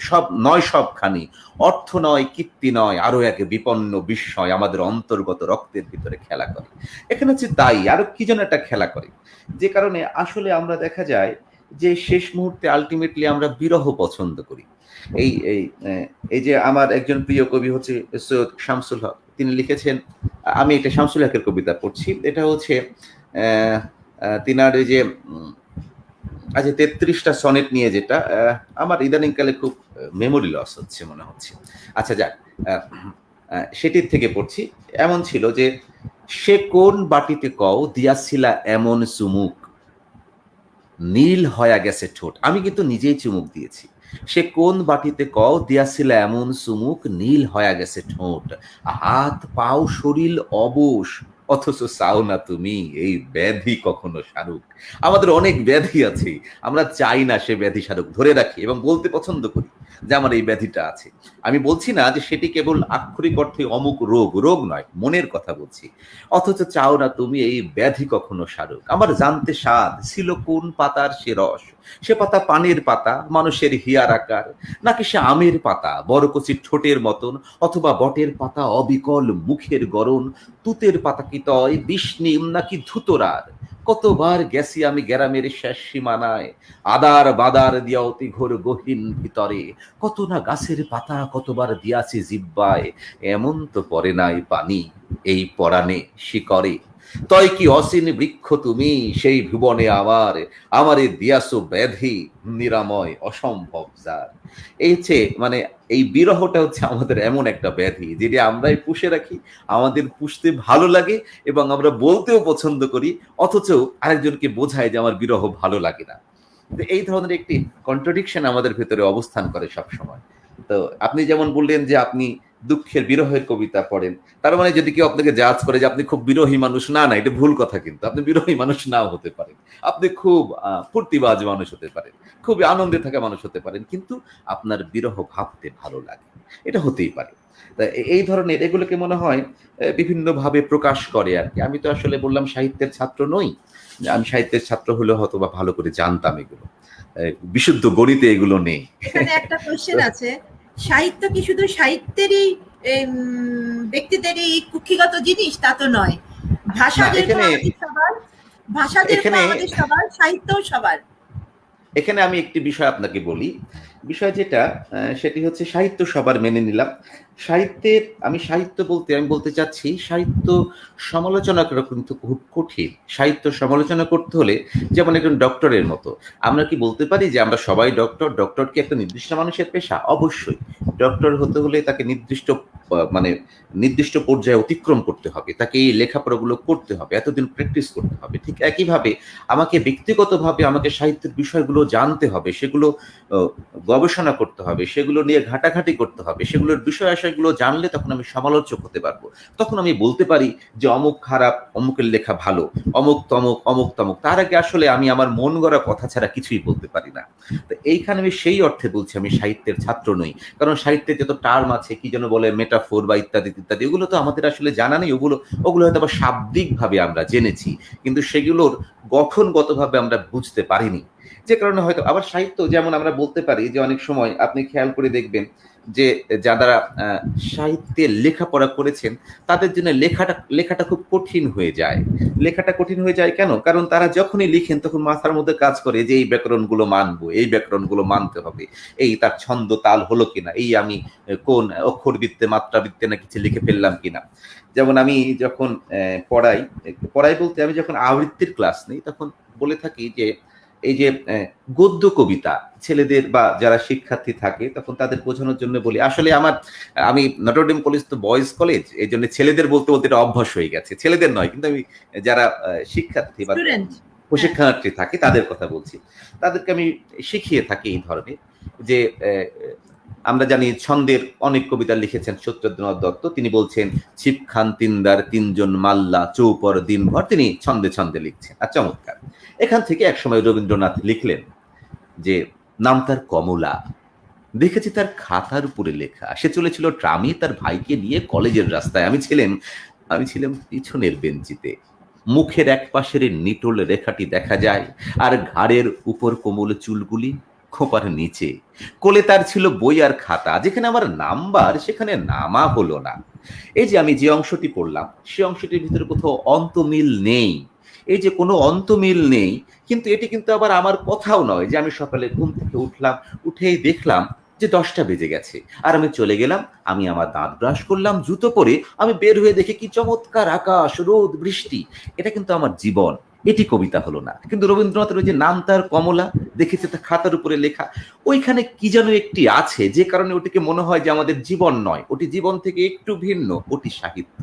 Speaker 2: সব নয় সবখানি, অর্থ নয় কীর্তি নয়, আরো এক বিপন্ন বিস্ময় আমাদের অন্তর্গত রক্তের ভিতরে খেলা করে। এখানে হচ্ছে তাই আরো কি যেন একটা খেলা করে, যে কারণে আসলে আমরা দেখা যায় যে শেষ মুহূর্তে আলটিমেটলি আমরা বিরহ পছন্দ করি। এই এই এই যে আমার একজন প্রিয় কবি হচ্ছে সৈয়দ শামসুল হক, তিনি লিখেছেন, আমি এটা শামসুল হকের কবিতা পড়ছি, এটা হচ্ছে তিনার এই যে আচ্ছা 33টা সনেট নিয়ে, যেটা আমার ইদানিংকালে খুব মেমোরি লস হচ্ছে মনে হচ্ছে। আচ্ছা যাক, সেটির থেকে পড়ছি। এমন ছিল যে সে কোন বাটিতে কও দিয়াছিলা এমন চুমুক নীল হয়ে গেছে ঠোঁট। আমি কিন্তু নিজেই চুমুক দিয়েছি। সে কোন বাটিতে কও দিয়াছিলা এমন চুমুক নীল হয়ে গেছে ঠোঁট, হাত পাও শরীর অবশ অথচ চাও না তুমি এই ব্যাধি কখনো সারুক। আমাদের অনেক ব্যাধি আছে, আমরা চাই না সে ব্যাধি সারুক, ধরে রাখি এবং বলতে পছন্দ করি যে আমার এই ব্যাধিটা আছে। আমি বলছি না যে সেটি কেবল আক্ষরিক অর্থে অমুক রোগ, রোগ নয়, মনের কথা বলছি। অথচ চাও না তুমি এই ব্যাধি কখনো সারুক। আমার জানতে স্বাদ ছিল কোন পাতার সে রস, সে পাতা পানের পাতা মানুষের হিয়ার আকার, নাকি সে আমের পাতা বরকচির ঠোঁটের মতন, অথবা বটের পাতা অবিকল মুখের গরণ, তুতের পাতা কি তয় বিষ্ণিম নাকি ধুতরার। কতবার গেছি আমি গ্রামের শেষ সীমানায়, আদার বাদার দিয়া অতি ঘোর গহীন ভিতরে, কত না গাছের পাতা কতবার দিয়াছি জিব্বায়, এমন তো পড়ে নাই পানি এই পরাণে শিকরে। তয় কি অসীন বৃক্ষ তুমি সেই ভুবনে আমারে দিয়াছো ব্যাধি নিরাময় অসম্ভব যার। এই হচ্ছে মানে এই বিরহটা হচ্ছে আমাদের এমন একটা ব্যাধি যেটি আমরাই পুষে রাখি, আমাদের পুষতে ভালো লাগে এবং আমরা বলতেও পছন্দ করি, অথচ আরেকজনকে বোঝায় যে আমার বিরহ ভালো লাগে না। এই ধরনের একটি কন্ট্রাডিকশন আমাদের ভেতরে অবস্থান করে সব সময়। তো আপনি যেমন বললেন যে আপনি দুঃখের বিরহের কবিতা পড়েন, তার মানে যদি কেউ আপনাকে জাজ করে যে আপনি খুব বিরহী মানুষ, না না, এটা ভুল কথা। কিন্তু আপনি বিরহী মানুষ নাও হতে পারেন, আপনি খুব ফুর্তিবাজ মানুষ হতে পারেন, খুব আনন্দে থাকা মানুষ হতে পারেন, কিন্তু আপনার বিরহ ভাবতে ভালো লাগে, এটা হতেই পারে। এই ধরনের এগুলোকে মনে হয় বিভিন্নভাবে প্রকাশ করে আর কি। আমি তো আসলে বললাম সাহিত্যের ছাত্র নই, আমি সাহিত্যের ছাত্র হলে হয়তো বা ভালো করে জানতাম এগুলো, বিশুদ্ধ গণিতে এগুলো নেই।
Speaker 1: এখানে একটা কোশ্চেন আছে সাহিত্য কি শুধু সাহিত্যেরই ব্যক্তিদেরই কুক্ষিগত জিনিস, তা তো নয়। ভাষা
Speaker 2: না,
Speaker 1: যেরকম
Speaker 2: এখানে
Speaker 1: আমাদের সবার, ভাষা যেরকম
Speaker 2: এখানে
Speaker 1: আমাদের সবার, সাহিত্যও সবার।
Speaker 2: এখানে আমি একটি বিষয় আপনাকে বলি। বিষয় যেটা সেটি হচ্ছে সাহিত্য সবার মেনে নিলাম। আমি সাহিত্য বলতে আমি বলতে চাচ্ছি সাহিত্য সমালোচনা করা কিন্তু খুব কঠিন। সাহিত্য সমালোচনা করতে হলে যেমন একজন ডক্টরের মতো। আমরা কি বলতে পারি যে আমরা সবাই ডক্টর? ডক্টর কি একটা নির্দিষ্ট মানুষের পেশা? অবশ্যই। ডক্টর হতে হলে তাকে মানে নির্দিষ্ট পর্যায়ে অতিক্রম করতে হবে। তাকে এই লেখাপড়াগুলো করতে হবে। এতদিন প্র্যাকটিস করতে হবে। ঠিক একইভাবে আমাকে ব্যক্তিগতভাবে আমাকে সাহিত্যের বিষয়গুলো জানতে হবে, সেগুলো গবেষণা করতে হবে, সেগুলো নিয়ে ঘাটাঘাটি করতে হবে, সেগুলোর বিষয় আশয়গুলো জানলে তখন আমি সমালোচক হতে পারবো। তখন আমি বলতে পারি যে অমুক খারাপ, অমুকের লেখা ভালো, অমুক তমুক, অমুক তমুক। তার আগে আসলে আমি আমার মন গড়া কথা ছাড়া কিছুই বলতে পারি না। তো এইখানে আমি সেই অর্থে বলছি আমি সাহিত্যের ছাত্র নই। কারণ সাহিত্যের যত টার্ম আছে, কি যেন বলে, মেটাফোর বা ইত্যাদি ইত্যাদি, ওগুলো তো আমাদের আসলে জানা নেই। ওগুলো হয়তো আবার শাব্দিকভাবে আমরা জেনেছি, কিন্তু সেগুলোর গঠনগতভাবে আমরা বুঝতে পারিনি। যে কারণে হয়তো আবার সাহিত্য যেমন আমরা বলতে পারি যে অনেক সময় আপনি খেয়াল করে দেখবেন যে যারা সাহিত্যে লেখাপড়া করেছেন তাদের জন্য লেখাটা খুব কঠিন হয়ে যায়। লেখাটা কঠিন হয়ে যায় কেন? কারণ তারা যখনই লিখেন তখন মাথার মধ্যে কাজ করে যে এই ব্যাকরণগুলো মানবো, এই ব্যাকরণগুলো মানতে হবে, এই তার ছন্দ তাল হলো কিনা, এই আমি কোন অক্ষরবৃত্তে মাত্রাবৃত্তে না কিছু লিখে ফেললাম কিনা। যেমন আমি যখন পড়াই পড়াই বলতে আমি যখন আবৃত্তির ক্লাস নিই তখন বলে থাকি যে এই যে গদ্য কবিতা ছেলেদের বা যারা শিক্ষার্থী থাকে তখন তাদের বোঝানোর জন্য বলি। আসলে আমি নটরডেম কলেজ তো বয়েজ কলেজ, এই জন্য ছেলেদের বলতে বলতে এটা অভ্যাস হয়ে গেছে, ছেলেদের নয়, কিন্তু আমি যারা শিক্ষার্থী বা
Speaker 1: স্টুডেন্ট। হ্যাঁ।
Speaker 2: প্রশিক্ষণার্থী থাকে তাদের কথা বলছি। তাদেরকে আমি শিখিয়ে থাকি এই ধরনের যে আমরা জানি ছন্দের অনেক কবিতা লিখেছেন সত্যেন্দ্রনাথ দত্ত। তিনি বলছেন ছিপ খান তিনদার তিনজন মাল্লা চৌপর দিনভর, তিনি ছন্দে ছন্দে লিখছেন। আর চমৎকার। এখান থেকে একসময় রবীন্দ্রনাথ লিখলেন যে নাম তার কমলা, দেখেছি তার খাতার উপরে লেখা, সে চলেছিল ট্রামে তার ভাইকে নিয়ে কলেজের রাস্তায়। আমি ছিলাম পিছনের বেঞ্চিতে। মুখের এক পাশের নিটোল রেখাটি দেখা যায়, আর ঘাড়ের উপর কোমল চুলগুলি, খোঁপার নিচে কোলে তার ছিল বই আর খাতা। যেখানে আমার নাম্বার সেখানে নামা হলো না। এই যে আমি যে অংশটি পড়লাম সে অংশটির ভিতরে কোথাও অন্তমিল নেই। এই যে কোনো অন্তমিল নেই, কিন্তু এটি কিন্তু আবার আমার কথাও নয় যে আমি সকালে ঘুম থেকে উঠলাম, উঠেই দেখলাম যে 10টা বেজে গেছে, আর আমি চলে গেলাম, আমি আমার দাঁত ব্রাশ করলাম, জুতো পরে আমি বের হয়ে দেখি কি চমৎকার আকাশ, রোদ, বৃষ্টি। এটা কিন্তু আমার জীবন। এটি কবিতা হলো না। কিন্তু রবীন্দ্রনাথের ওই যে নাম তার কমলা, দেখেছে তা খাতার উপরে লেখা, ওইখানে কি যেন একটি আছে যে কারণে ওটিকে মনে হয় যে আমাদের জীবন নয়, ওটি জীবন থেকে একটু ভিন্ন, ওটি সাহিত্য।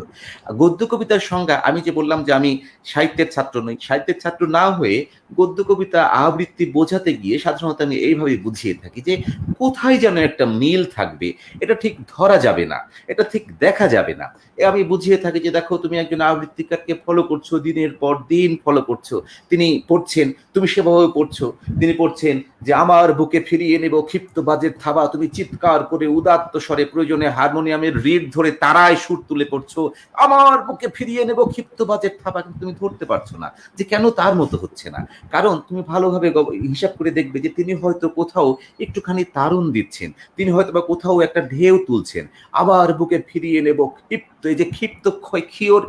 Speaker 2: গদ্য কবিতার সংজ্ঞা আমি যে বললাম যে আমি সাহিত্যের ছাত্র নই, সাহিত্যের ছাত্র না হয়ে গদ্য কবিতা আবৃত্তি বোঝাতে গিয়ে সাধারণত আমি এইভাবে বুঝিয়ে থাকি যে কোথায় যেন একটা মিল থাকবে, এটা ঠিক ধরা যাবে না, এটা ঠিক দেখা যাবে না। আমি বুঝিয়ে থাকি যে দেখো তুমি একজন আবৃত্তিকারকে ফলো করছো, দিনের পর দিন ফলো করছো, তিনি পড়ছেন, তুমি সেভাবে পড়ছো। তিনি পড়ছেন যে আমার বুকে ফিরিয়ে নেব ক্ষিপ্ত বাজের থাবা, তুমি চিৎকার করে উদাত্ত স্বরে প্রয়োজনে হারমোনিয়ামের রিড ধরে তারায় সুর তুলে পড়ছো, আমার বুকে ফিরিয়ে নেব ক্ষিপ্ত বাজের থাবা, কিন্তু তুমি ধরতে পারছো না যে কেন তার মতো হচ্ছে না। কারণ তুমি ভালোভাবে হিসাব করে দেখবে যে তিনি হয়তো কোথাও একটুখানি তারুণ দিচ্ছেন, তিনি হয়তো বা কোথাও একটা ঢেউ তুলছেন। আবার বুকে ফিরিয়ে নেব ক্ষিপ্ত, এই যে ক্ষিপ্ত ক্ষীয়র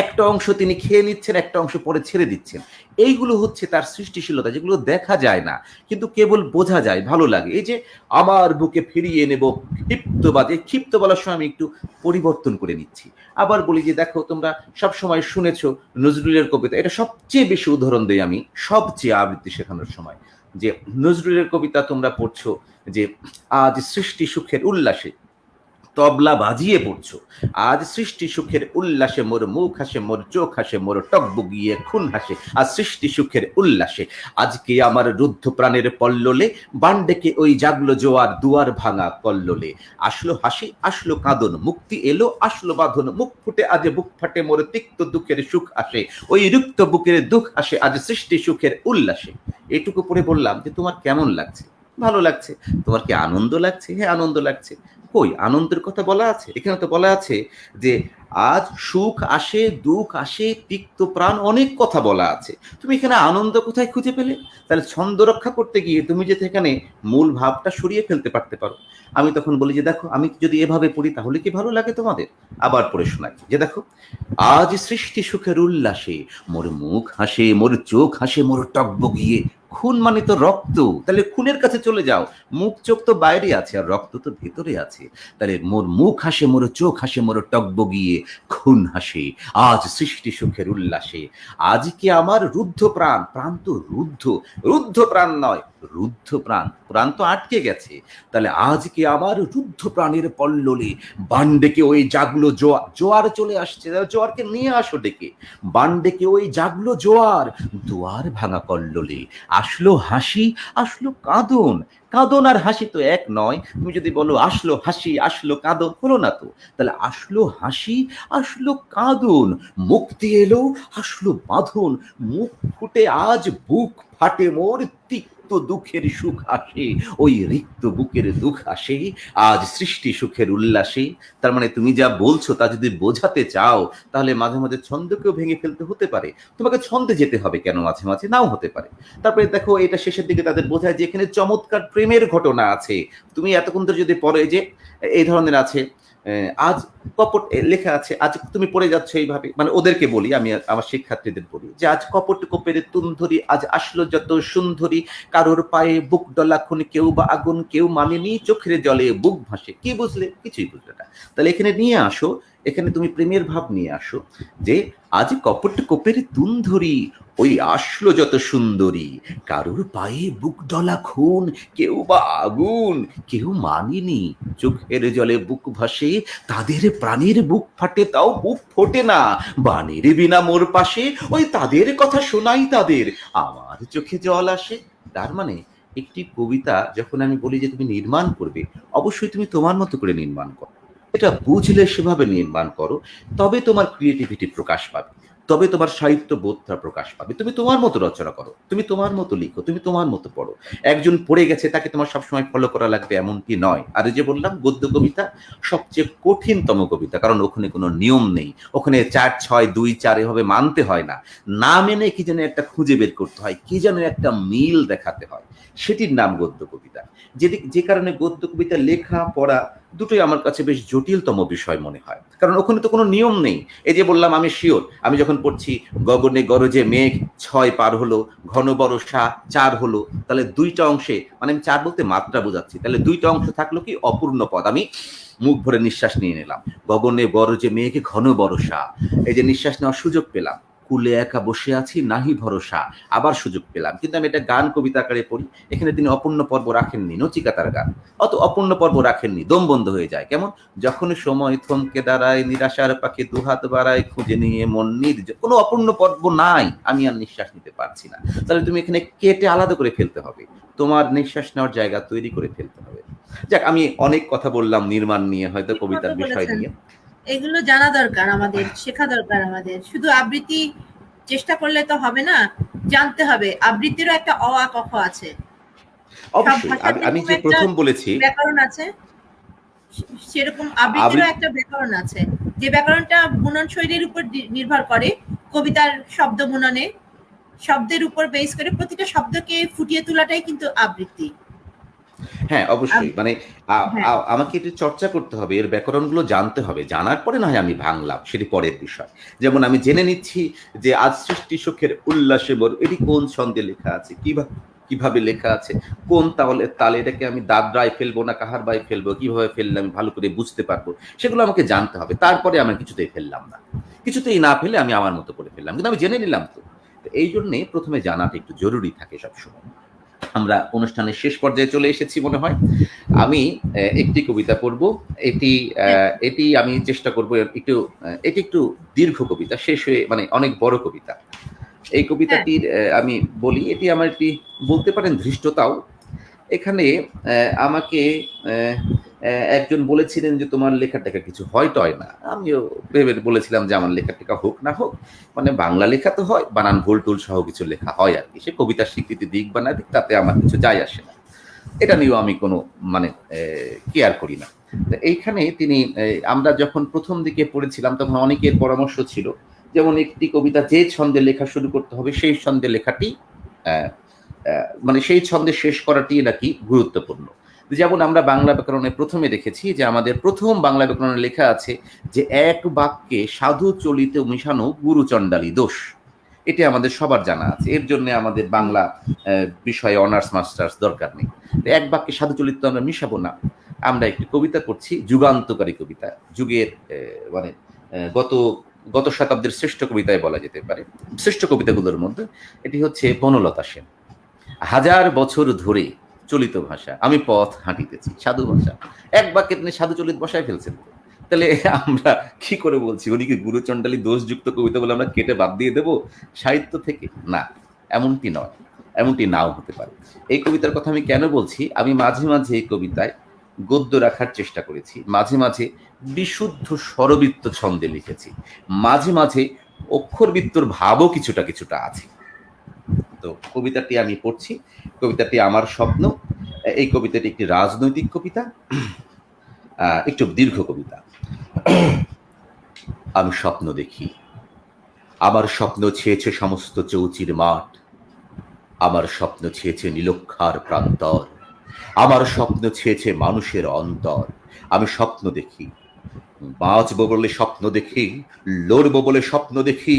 Speaker 2: একটা অংশ তিনি খেয়ে নিচ্ছেন, একটা অংশ পরে ছেড়ে দিচ্ছেন। এইগুলো হচ্ছে তার সৃষ্টিশীলতা, যেগুলো দেখা যায় না কিন্তু কেবল বোঝা যায়, ভালো লাগে। এই যে আমার বুকে ফিরিয়ে নেব ক্ষিপ্ত বাজে, ক্ষিপ্ত বলার সময় আমি একটু পরিবর্তন করে নিচ্ছি। আবার বলি যে দেখো তোমরা সব সময় শুনেছো নজরুলের কবিতা, এটা সবচেয়ে বেশি উদাহরণ দেই আমি সবচেয়ে আবৃত্তি শেখানোর সময়, যে নজরুলের কবিতা তোমরা পড়ছো যে আজ সৃষ্টি সুখের উল্লাসে, তবলা বাজিয়ে পড়ছো, আজ সৃষ্টি সুখের উল্লাসে মোর মুখ হাসে, মোর চোখ হাসে, মোর টকবগিয়ে খুন হাসে, আজ সৃষ্টি সুখের উল্লাসে, আজকে আমার রুদ্ধ প্রাণের পল্ললে বান ডেকে ওই জাগলো জোয়ার, দুয়ার ভাঙা কল্লোলে, আসলো হাসি আসলো কাঁদন, মুক্তি এলো আসলো বাঁধন, মুখ ফুটে আজ বুক ফাটে, মোর তিক্ত দুঃখের সুখ আসে, ওই রুক্ত বুকের দুঃখ আসে, আজ সৃষ্টি সুখের উল্লাসে। এটুকু পরে বললাম যে তোমার কেমন লাগছে? ভালো লাগছে। তোমার কি আনন্দ লাগছে? হ্যাঁ, আনন্দ লাগছে। কই আনন্দের কথা বলা আছে? এখানে তো বলা আছে যে আজ সুখ আসে, দুঃখ আসে, তিক্ত প্রাণ, অনেক কথা বলা আছে। তুমি এখানে আনন্দ কোথায় খুঁজে পেলে? তাহলে ছন্দ রক্ষা করতে গিয়ে তুমি যদি এখানে মূল ভাবটা সরিয়ে ফেলতে পারতে পারো। আমি তখন বলি যে দেখো আমি যদি এভাবে পড়ি তাহলে কি ভালো লাগে তোমাদের? আবার পড়ে শোনাই যে দেখো, আজ সৃষ্টি সুখের উল্লাসে মোর মুখ হাসে, মোর চোখ হাসে, মোর টগবগিয়ে। খুন মানে তো রক্ত, তাহলে খুনের কাছে চলে যাও। মুখ চোখ তো বাইরে আছে আর রক্ত তো ভেতরে আছে। তাহলে মোর মুখ হাসে, মোর চোখ হাসে, মোর টগবগিয়ে খুন হাসে আজ সৃষ্টি সুখের উল্লাসে। আজ কি আমার রুদ্ধ প্রাণ, প্রাণ তো রুদ্ধ, রুদ্ধ প্রাণ নয়, রুদ্ধ প্রাণ, প্রাণ তো আটকে গেছে। তাহলে আজ কি আমার রুদ্ধ প্রাণের পল্ললে বান ডেকে ওই জাগলো জোয়ার, জোয়ার চলে আসছে, জোয়ারকে নিয়ে আসো ডেকে। বান ডেকে ওই জাগলো জোয়ার, দুয়ার ভাঙা কল্লোলে আসলো হাসি, আসলো কাঁদন। কাঁদন আর হাসি তো এক নয়। তুমি যদি বলো আসলো হাসি, আসলো কাঁদন, হলো না তো। তাহলে আসলো হাসি, আসলো কাঁদন, মুক্তি এলো, আসলো বাঁধন। মুখ ফুটে আজ বুক ফাটে মোর, তিক্ত দুঃখের সুখ আসে, ওই রিক্ত বুকের দুঃখ আসে আজ সৃষ্টি সুখের উল্লাসে। তার মানে তুমি যা বলছো তা যদি বোঝাতে চাও তাহলে মাঝে মাঝে ছন্দকেও ভেঙে ফেলতে হতে পারে। তোমাকে ছন্দে যেতে হবে কেন, মাঝে মাঝে নাও হতে পারে। তারপরে দেখো এটা শেষের দিকে তাদের বোঝায় যে এখানে চমৎকার প্রেমের ঘটনা আছে। তুমি এতক্ষণ ধরে যদি পড়ে যে এই ধরনের আছে, আজ কপট লেখা আছে, আজ তুমি পড়ে যাচ্ছ এইভাবে, মানে ওদেরকে বলি, আমি আমার শিক্ষার্থীদের বলি যে আজ কপট কোপের তুন্ধরি, আজ আসলো যত সুন্দরী, কারোর পায়ে বুক ডলা খুন, কেউ বা আগুন কেউ মানেনি, চোখের জলে বুক ভাসে। কি বুঝলে? কিছুই বুঝলে না। তাহলে এখানে নিয়ে আসো, এখানে তুমি প্রেমের ভাব নিয়ে আসো যে আজ কপট কোপের তুন্ধরি, ওই আসলো যত সুন্দরী, কারোর পায়ে বুক ডলা খুন, কেউ বা আগুন কেউ মানেনি, চোখের জলে বুক ভাসে, তাদের প্রাণের বুক ফাটে তাও বুক ফোটে না, বানের বিনা মোর পাশে, ওই তাদের কথা শোনাই তাদের, আমার চোখে জল আসে। তার মানে একটি কবিতা যখন আমি বলি যে তুমি নির্মাণ করবে, অবশ্যই তুমি তোমার মতো করে নির্মাণ করো। এটা বুঝলে সেভাবে নির্মাণ করো, তবে তোমার ক্রিয়েটিভিটি প্রকাশ পাবে, তবে তোমার সাহিত্য বোধটা প্রকাশ পাবে। তুমি তোমার মতো রচনা করো, তুমি তোমার মতো লিখো, তুমি তোমার মতো পড়ো। একজন পড়ে গেছে তাকে তোমার সবসময় ফলো করা লাগবে এমনটি নয়। আর এই যে বললাম গদ্য কবিতা সবচেয়ে কঠিনতম কবিতা, কারণ ওখানে কোনো নিয়ম নেই, ওখানে 4 6 2 4 এভাবে মানতে হয় না। না মেনে কি যেন একটা খুঁজে বের করতে হয়, কি যেন একটা মিল দেখাতে হয়, সেটির নাম গদ্য কবিতা। যে কারণে গদ্য কবিতা লেখা পড়া দুটোই আমার কাছে বেশ জটিলতম বিষয় মনে হয়, কারণ ওখানে তো কোনো নিয়ম নেই। এই যে বললাম আমি শিওর, আমি যখন পড়ছি গগনে গরজে মেঘ 6 পার হলো, ঘন বরষা 4 হলো, তাহলে 2টা অংশে, মানে আমি 4 বলতে মাত্রা বোঝাচ্ছি, তাহলে 2টা অংশ থাকলো কি অপূর্ণ পদ, আমি মুখ ভরে নিঃশ্বাস নিয়ে নিলাম, গগনে গরজে মেঘ ঘন বরষা, এই যে নিঃশ্বাস নেওয়ার সুযোগ পেলাম, কুলে একা বসে আছি নাহি ভরসা, আবার সুযোগ পেলাম। কিন্তু আমি এটা গান কবিতা আকারে পড়ি, এখানে তিনি অপূর্ণ পর্ব রাখেননি, নচিকাতার গান, অত অপূর্ণ পর্ব রাখেননি, দম বন্ধ হয়ে যায়। কেমন? যখন সময় থমকে দাঁড়ায়, নিরাশার পাখি দুহাত বাড়ায়, খুঁজে নিয়ে মন নির্জন, কোনো অপূর্ণ পর্ব নাই, আমি আর নিঃশ্বাস নিতে পারছি না। তাহলে তুমি এখানে কেটে আলাদা করে ফেলতে হবে, তোমার নিঃশ্বাস নেওয়ার জায়গা তৈরি করে ফেলতে হবে। যাক, আমি অনেক কথা বললাম নির্মাণ নিয়ে, হয়তো
Speaker 1: ঠিক মতো
Speaker 2: কবিতার বিষয়
Speaker 1: বলেছেন।
Speaker 2: নিয়ে।
Speaker 1: এগুলো জানা দরকার আমাদের, শেখা দরকার আমাদের। শুধু আবৃত্তি চেষ্টা করলে তো হবে না, জানতে হবে আবৃত্তিরও একটা অ আ ক খ আছে। সব
Speaker 2: অবশ্যই
Speaker 1: ভাষার
Speaker 2: আমি
Speaker 1: যেরকম
Speaker 2: যে
Speaker 1: একটা
Speaker 2: প্রথম বলেছি
Speaker 1: ব্যাকরণ আছে, সেরকম আবৃত্তিরও
Speaker 2: আবৃত্তি,
Speaker 1: একটা ব্যাকরণ আছে, যে ব্যাকরণটা বুনন শৈলীর উপর নির্ভর করে। কবিতার শব্দ বুননে শব্দের উপর বেস করে প্রতিটা শব্দকে ফুটিয়ে তোলাটাই কিন্তু আবৃত্তি।
Speaker 2: হ্যাঁ অবশ্যই, মানে
Speaker 1: হ্যাঁ,
Speaker 2: আমাকে একটু চর্চা করতে হবে, এর ব্যাকরণগুলো জানতে হবে, জানার পরে না হয় আমি ভাঙলাম, সেটি পরের বিষয়। যেমন আমি জেনে নিচ্ছি যে আজ সৃষ্টি সুখের উল্লাসে মোর, এটি কোন ছন্দে লেখা আছে, কিভাবে লেখা আছে, কোন তাহলে তালে, এটাকে আমি দাদরায় ফেলবো না কাহার বাই ফেলবো, কিভাবে ফেললে আমি ভালো করে বুঝতে পারবো, সেগুলো আমাকে জানতে হবে। তারপরে আমি কিছুতেই ফেললাম না, কিছুতেই না ফেলে আমি আমার মতো করে ফেললাম, কিন্তু আমি জেনে নিলাম তো। তো এই জন্যে প্রথমে জানাটা একটু জরুরি থাকে সবসময়। আমরা অনুষ্ঠানের শেষ পর্যায়ে চলে এসেছি মনে হয়। আমি একটি কবিতা পড়ব। এটি
Speaker 1: হ্যাঁ,
Speaker 2: এটি আমি চেষ্টা করব একটু, এটি একটু দীর্ঘ কবিতা, শেষ হয়ে মানে অনেক বড় কবিতা। এই
Speaker 1: হ্যাঁ,
Speaker 2: কবিতাটির আমি বলি, এটি আমার একটি বলতে পারেন ধৃষ্টতাও। এখানে আমাকে একজন বলেছিলেন যে তোমার লেখাটাকে কিছু হয় টয় না। আমিও ভেবে বলেছিলাম যে আমার লেখাটেখা হোক না হোক, মানে বাংলা লেখা তো হয়, বানান ভুল টুল সহ কিছু লেখা হয় আর কি, সে কবিতার স্বীকৃতি দিক বা না দিক তাতে আমার কিছু যায় আসে না। এটা নিয়েও আমি কোনো মানে কেয়ার করি না। তো এইখানে তিনি আমরা যখন প্রথম দিকে পড়েছিলাম তখন অনেকের পরামর্শ ছিল, যেমন একটি কবিতা যে ছন্দে লেখা শুরু করতে হবে সেই ছন্দে লেখাটি আহ, মানে সেই ছন্দে শেষ করাটি নাকি গুরুত্বপূর্ণ। যেমন আমরা বাংলা ব্যাকরণে প্রথমে দেখেছি যে আমাদের প্রথম বাংলা ব্যাকরণে লেখা আছে যে এক বাক্যে সাধু চলিত মিশানো গুরু চণ্ডালী দোষ। এটি আমাদের সবার জানা আছে, এর জন্য আমাদের বাংলা বিষয়ে অনার্স মাস্টার্স দরকার নেই। এক বাক্যে সাধু চলিত আমরা মিশাবো না। আমরা একটি কবিতা পড়ছি, যুগান্তকারী কবিতা, যুগের মানে গত গত শতাব্দীর শ্রেষ্ঠ কবিতায় বলা যেতে পারে, শ্রেষ্ঠ কবিতাগুলোর মধ্যে এটি হচ্ছে বনলতা সেন। হাজার বছর ধরে চলিত ভাষা আমি পথ হাঁটিতেছি, সাধু ভাষা। এক বাক্যে তিনি সাধু চলিত ভাষায় ফেলছেন। তাহলে আমরা কি করে বলছি উনি কি গুরুচণ্ডালী দোষযুক্ত কবিতা বলে আমরা কেটে বাদ দিয়ে দেব সাহিত্য থেকে? না, এমনটি নয়, এমনটি নাও হতে পারে। এই কবিতার কথা আমি কেন বলছি, আমি মাঝে মাঝে এই কবিতায় গদ্য রাখার চেষ্টা করেছি, মাঝে মাঝে বিশুদ্ধ স্বরবৃত্ত ছন্দে লিখেছি, মাঝে মাঝে অক্ষরবৃত্তর ভাবও কিছুটা কিছুটা আছে। তো কবিতাটি আমি পড়ছি, কবিতাটি আমার স্বপ্ন। এই কবিতাটি একটি রাজনৈতিক কবিতা, একটু দীর্ঘ কবিতা। আমি স্বপ্ন দেখি, আমার স্বপ্ন ছেয়েছে সমস্ত চৌচির মাঠ, আমার স্বপ্ন ছেয়েছে নীলক্ষার প্রান্তর, আমার স্বপ্ন ছেয়েছে মানুষের অন্তর। আমি স্বপ্ন দেখি, বাঁচবো বলে স্বপ্ন দেখি, লড়বো বলে স্বপ্ন দেখি,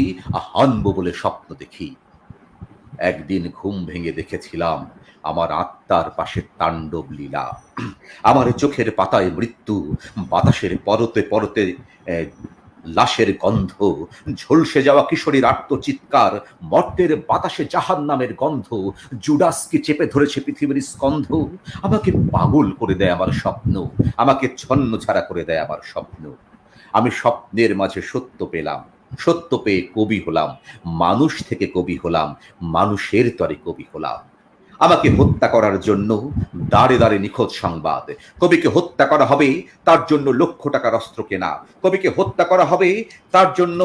Speaker 2: হানবো বলে স্বপ্ন দেখি। একদিন ঘুম ভেঙে দেখেছিলাম আমার আত্মার পাশে তাণ্ডব লীলা, আমার চোখের পাতায় মৃত্যু, বাতাসের পরতে পরতে লাশের গন্ধ, ঝলসে যাওয়া কিশোরীর আত্মচিৎকার, মর্তের বাতাসে জাহান নামের গন্ধ, জুডাসকে চেপে ধরেছে পৃথিবীর স্কন্ধ। আমাকে পাগল করে দেয় আমার স্বপ্ন, আমাকে ছন্ন ছাড়া করে দেয় আমার স্বপ্ন। আমি স্বপ্নের মাঝে সত্য পেলাম, সত্য পেয়ে কবি হলাম, মানুষ থেকে কবি হলাম, মানুষের তরে কবি হলাম। আমাকে হত্যা করার জন্য দাঁড়ে দাঁড়ে নিখোঁজ সংবাদ। কবিকে হত্যা করা হবে, তার জন্য লক্ষ টাকার অস্ত্র কেনা। কবিকে হত্যা করা হবে, তার জন্য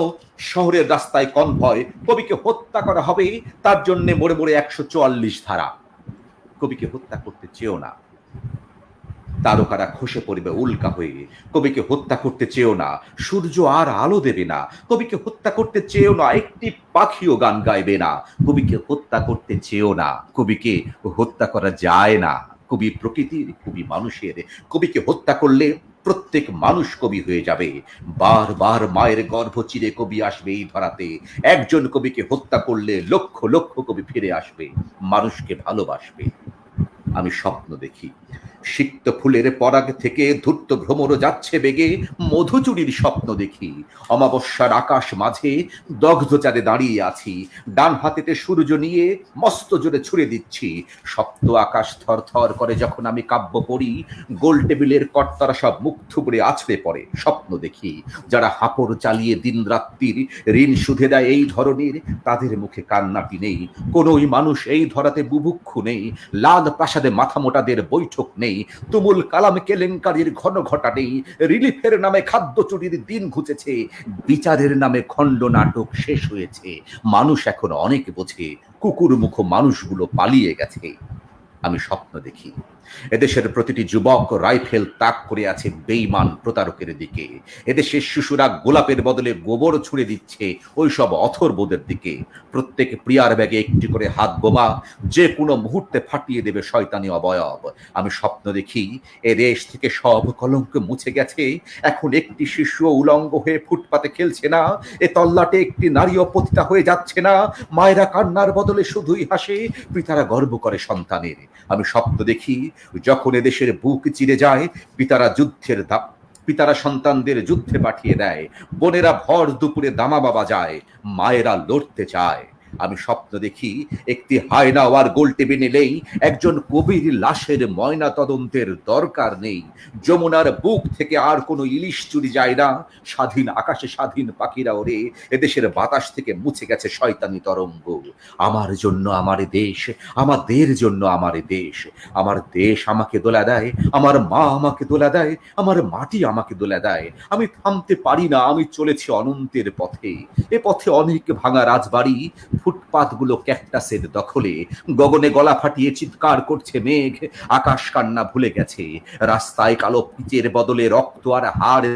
Speaker 2: শহরের রাস্তায় কনভয়। কবিকে হত্যা করা হবে, তার জন্য মোড়ে মোড়ে 144 ধারা। কবিকে হত্যা করতে চেয়েও না, তারকারা খসে পড়বে উল্কা হয়ে। কবিকে হত্যা করতে চেয়েও না, সূর্য আর আলো দেবে না। কবিকে হত্যা করতে চেয়েও না, একটি পাখিও গান গাইবে না। কবিকে হত্যা করতে চেয়েও না, কবিকে হত্যা করা যায় না। কবি প্রকৃতির, কবি মানুষের। কবিকে হত্যা করলে প্রত্যেক মানুষ কবি হয়ে যাবে। বারবার মায়ের গর্ভ চিরে কবি আসবে এই ধরাতে। একজন কবিকে হত্যা করলে লক্ষ লক্ষ কবি ফিরে আসবে, মানুষকে ভালোবাসবে। আমি স্বপ্ন দেখি, সিক্ত ফুলের পরাগ থেকে ধূর্ত ভ্রমর যাচ্ছে বেগে, মধুচুরির স্বপ্ন দেখি। অমাবস্যার আকাশ মাঝে দগ্ধ চাঁদে দাঁড়িয়ে আছি, ডান হাতেতে সূর্য নিয়ে মস্ত জোরে ছুড়ে দিচ্ছি। সপ্ত আকাশ থর থর করে যখন আমি কাব্য পড়ি, গোল টেবিলের কর্তারা সব মুখ থুবড়ে আছড়ে পড়ে। স্বপ্ন দেখি, যারা হাপড় চালিয়ে দিন রাত্রির ঋণ সুধে দেয় এই ধরনের, তাদের মুখে কান্নাটি নেই। কোনোই মানুষ এই ধরাতে বুভুক্ষু নেই। লাল প্রাসাদে মাথা মোটাদের বৈঠক নেই, তুমুল কালাম কেলেঙ্কারির ঘন ঘটা নেই। রিলিফের নামে খাদ্য চুরির দিন ঘুচেছে, বিচারের নামে খণ্ড নাটক শেষ হয়েছে। মানুষ এখন অনেক বোঝে, কুকুর মুখ মানুষগুলো পালিয়ে গেছে। আমি স্বপ্ন দেখি, এদেশের প্রতিটি যুবক রাইফেল তাক করে আছে বেঈমান প্রতারকের দিকে। এদেশের শিশুরা গোলাপের বদলে গোবর ছুঁড়ে দিচ্ছে ওই সব অথর্বদের দিকে। প্রত্যেক প্রিয়ার ব্যাগে একটি করে হাত বোমা, যে কোনো মুহূর্তে ফাটিয়ে দেবে শয়তানি অবয়ব। আমি স্বপ্ন দেখি, এ দেশ থেকে সব কলঙ্ক মুছে গেছে। এখন একটি শিশু উলঙ্গ হয়ে ফুটপাতে খেলছে না, এ তল্লাটে একটি নারীও পতিতা হয়ে যাচ্ছে না। মায়েরা কান্নার বদলে শুধুই হাসে, পিতারা গর্ব করে সন্তানের। আমি স্বপ্ন দেখি, যখন এদেশের বুক চিরে যায়, পিতারা সন্তানদের যুদ্ধে পাঠিয়ে দেয়। বোনেরা ভর দুপুরে দামামা বাজায়, মায়েরা লড়তে চায়। আমি স্বপ্ন দেখি, একটি হায়নাওয়ার গোল টেবিলে নেই, একজন কবির লাশের ময়না তদন্তের দরকার নেই। যমুনার বুক থেকে আর কোনো ইলিশ চুরি যায় না, স্বাধীন আকাশে স্বাধীন পাখিরা ওড়ে। এদেশের বাতাস থেকে মুছে গেছে শয়তানি তরঙ্গ। আমার জন্য আমার দেশ, আমাদের জন্য আমার দেশ। আমার দেশ আমাকে দোলা দেয়, আমার মা আমাকে দোলা দেয়, আমার মাটি আমাকে দোলা দেয়। আমি থামতে পারি না, আমি চলেছি অনন্তের পথে। এ পথে অনেক ভাঙা রাজবাড়ি, ফুটপাতগুলো ক্যাকটাসের দখলে, গগনে গলা ফাটিয়ে চিৎকার করছে মেঘ, আকাশ কান্না ভুলে গেছে, রাস্তায় কালো পিচের বদলে রক্ত আর হাড়।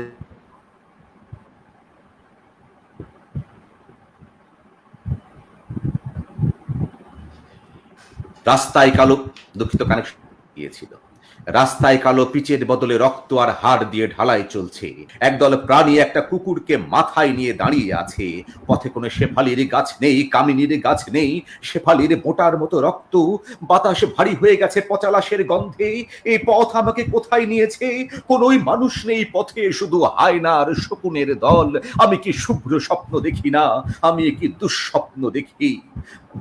Speaker 2: রাস্তায় কালো, দুঃখিত কানেকশন গিয়েছিল। রাস্তায় কালো পিচের বদলে রক্ত আর হাড় দিয়ে ঢালাই চলছে। একদল প্রাণী একটা কুকুরকে মাথায় নিয়ে দাঁড়িয়ে আছে। পথে কোনো শেফালির গাছ নেই, কামিনীর গাছ নেই, শেফালির বোটার মতো রক্ত। বাতাস ভারী হয়ে গেছে পচা লাশের গন্ধে। এই পথ আমাকে কোথায় নিয়েছে? কোনোই মানুষ নেই পথে, শুধু হায়না আর শকুনের দল। আমি কি শুভ্র স্বপ্ন দেখি না? আমি কি দুঃস্বপ্ন দেখি?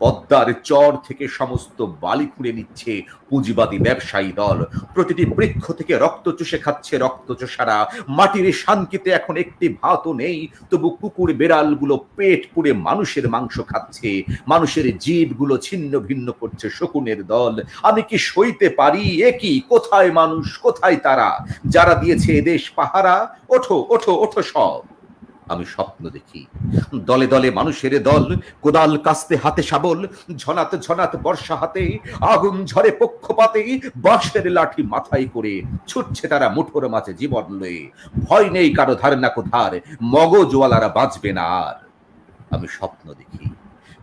Speaker 2: পদ্মার চর থেকে সমস্ত বালি খুঁড়ে নিচ্ছে পুঁজিবাদী ব্যবসায়ী দল। প্রতিটি বৃক্ষ থেকে রক্ত চুষে খাচ্ছে রক্তচোষারা। মাটির শান্তিতে এখন একটি ভাতও নেই, তবু কুকুর বেড়ালগুলো পেট পুড়ে মানুষের মাংস খাচ্ছে। মানুষের জীবগুলো ছিন্ন ভিন্ন করছে শকুনের দল। আমি কি সইতে পারি? এ কি? কোথায় মানুষ, কোথায় তারা যারা দিয়েছে এদেশ পাহারা? ওঠো ওঠো ওঠো সব। আমি স্বপ্ন দেখি, দলে দলে মানুষের দল, কোদাল কাস্তে হাতে শাবল, ঝনাত ঝনাত বর্ষা হাতে, আগুন ঝরে পক্ষপাতে, বাঁশের লাঠি মাথায় করে ছুটছে তারা মুঠোর মাঝে জীবন লয়ে। ভয় নেই কারো ধার না কোধার, মগজওয়ালারা বাঁচবে না আর। আমি স্বপ্ন দেখি,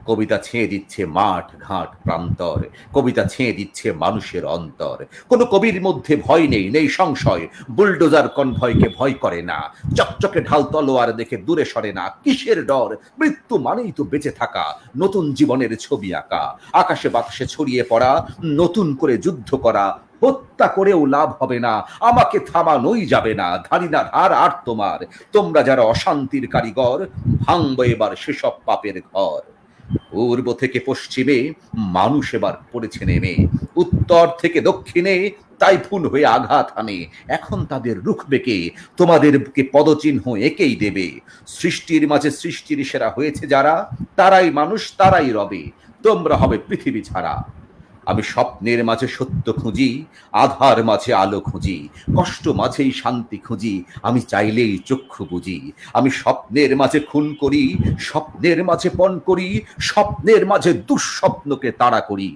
Speaker 2: কবিতা ছেয়ে দিচ্ছে মাঠ ঘাট প্রান্তর, কবিতা ছেয়ে দিচ্ছে মানুষের অন্তর। কোন কবির মধ্যে ভয় নেই, নেই সংশয়, বুলডোজার কনভয়কে ভয় করে না, চকচকে ঢাল তলোয়ার দেখে দূরে সরে না। কিসের ডর? মৃত্যু মানেই তো বেঁচে থাকা, নতুন জীবনের ছবি আঁকা, আকাশে বাতাসে ছড়িয়ে পড়া, নতুন করে যুদ্ধ করা। হত্যা করেও লাভ হবে না, আমাকে থামানোই যাবে না। ধারি না ধার আর তোমার, তোমরা যারা অশান্তির কারিগর, ভাঙবো এবার সেসব পাপের ঘর। পূর্ব থেকে পশ্চিমে মানুষ এবার পড়েছে নেমে, উত্তর থেকে দক্ষিণে টাইফুন হয়ে আঘাত হানে। এখন তাদের রুখবে কে? তোমাদেরকে পদচিহ্ন একেই দেবে। সৃষ্টির মাঝে সৃষ্টির সেরা হয়েছে যারা, তারাই মানুষ, তারাই রবে। তোমরা হবে পৃথিবী ছাড়া। আমি স্বপ্নের মাঝে সত্য খুঁজি, আধার মাঝে আলো খুঁজি, কষ্ট মাঝেই শান্তি খুঁজি, আমি চাইলেই চক্ষু বুঝি। আমি স্বপ্নের মাঝে খুন করি, স্বপ্নের মাঝে পণ করি, স্বপ্নের মাঝে দুঃস্বপ্নকে তাড়া করি।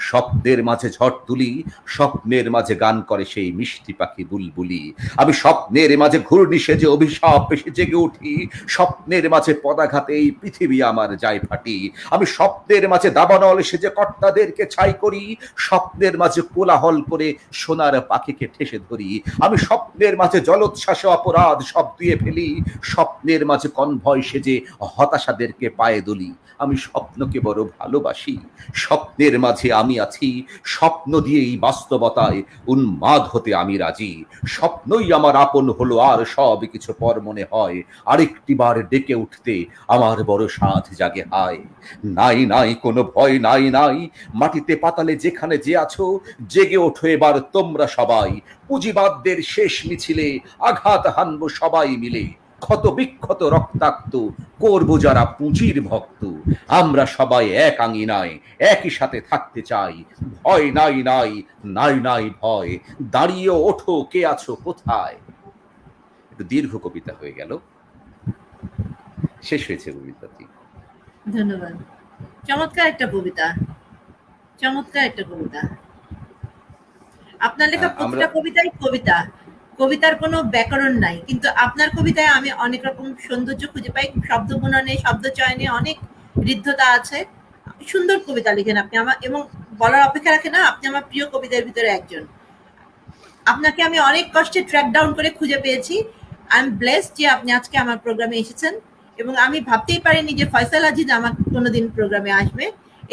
Speaker 2: স্বপ্নের মাঝে ঝড় তুলি, স্বপ্নের মাঝে গান করে সেই মিষ্টি পাখি বুলবুলি। আমি স্বপ্নের মাঝে ঘূর্ণি সেজে অভিশাপ এসে জেগে উঠি, স্বপ্নের মাঝে পদাঘাতে এই পৃথিবী আমার যায় ফাটি। আমি স্বপ্নের মাঝে দাবানল সেজে কর্তাদেরকে ছাই করি, স্বপ্নের মাঝে কোলাহল করে সোনার পাখিকে ঠেসে ধরি। আমি স্বপ্নের মাঝে জলোচ্ছ্বাসে অপরাধ সব ধুয়ে ফেলি, স্বপ্নের মাঝে কনভয় সেজে হতাশাদেরকে পায়ে দুলি। আমি স্বপ্নকে বড় ভালোবাসি, স্বপ্নের মাঝে আমি আছি, স্বপ্ন দিয়েই বাস্তবতায় উন্মাদ হতে আমি রাজি। স্বপ্নই আমার আপন হলো, আর সব কিছু পর মনে হয়। আরেকটি বার ডেকে উঠতে আমার বড় সাধ জাগে হায়। নাই নাই কোনো ভয়, নাই নাই মাটিতে পাতালে যেখানে যে আছো, জেগে ওঠো এবার তোমরা সবাই। পুঁজিবাদদের শেষ মিছিলে আঘাত হানব সবাই মিলে। ক্ষত বিক্ষত রক্তাক্ত করব যারা পুঁজির ভক্ত। আমরা সবাই এক আঙিনায় একই সাথে থাকতে চাই। ভয় নাই নাই, নাই নাই ভয়, দাঁড়িয়ে ওঠো কে আছো কোথায়। একটু দীর্ঘ কবিতা হয়ে গেল, শেষ হয়েছে কবিতাটি।
Speaker 1: ধন্যবাদ। চমৎকার একটা কবিতা, চমৎকার একটা কবিতা। আপনার লেখা প্রতিটা কবিতাই কবিতা, কবিতার কোনো ব্যাকরণ নাই, কিন্তু আপনার কবিতায় আমি অনেক রকম সৌন্দর্য খুঁজে পাই। শব্দ বুননে, শব্দ চয়নে অনেক ঋদ্ধতা আছে। সুন্দর কবিতা লিখেন আপনি, আমার এবং বলার অপেক্ষা রাখে না, আপনি আমার প্রিয় কবিতার ভিতরে একজন। আপনাকে আমি অনেক কষ্টে ট্র্যাক ডাউন করে খুঁজে পেয়েছি। আই এম ব্লেসড যে আপনি আজকে আমার প্রোগ্রামে এসেছেন, এবং আমি ভাবতেই পারিনি যে ফয়সাল আজিজ আমার কোনোদিন প্রোগ্রামে আসবে।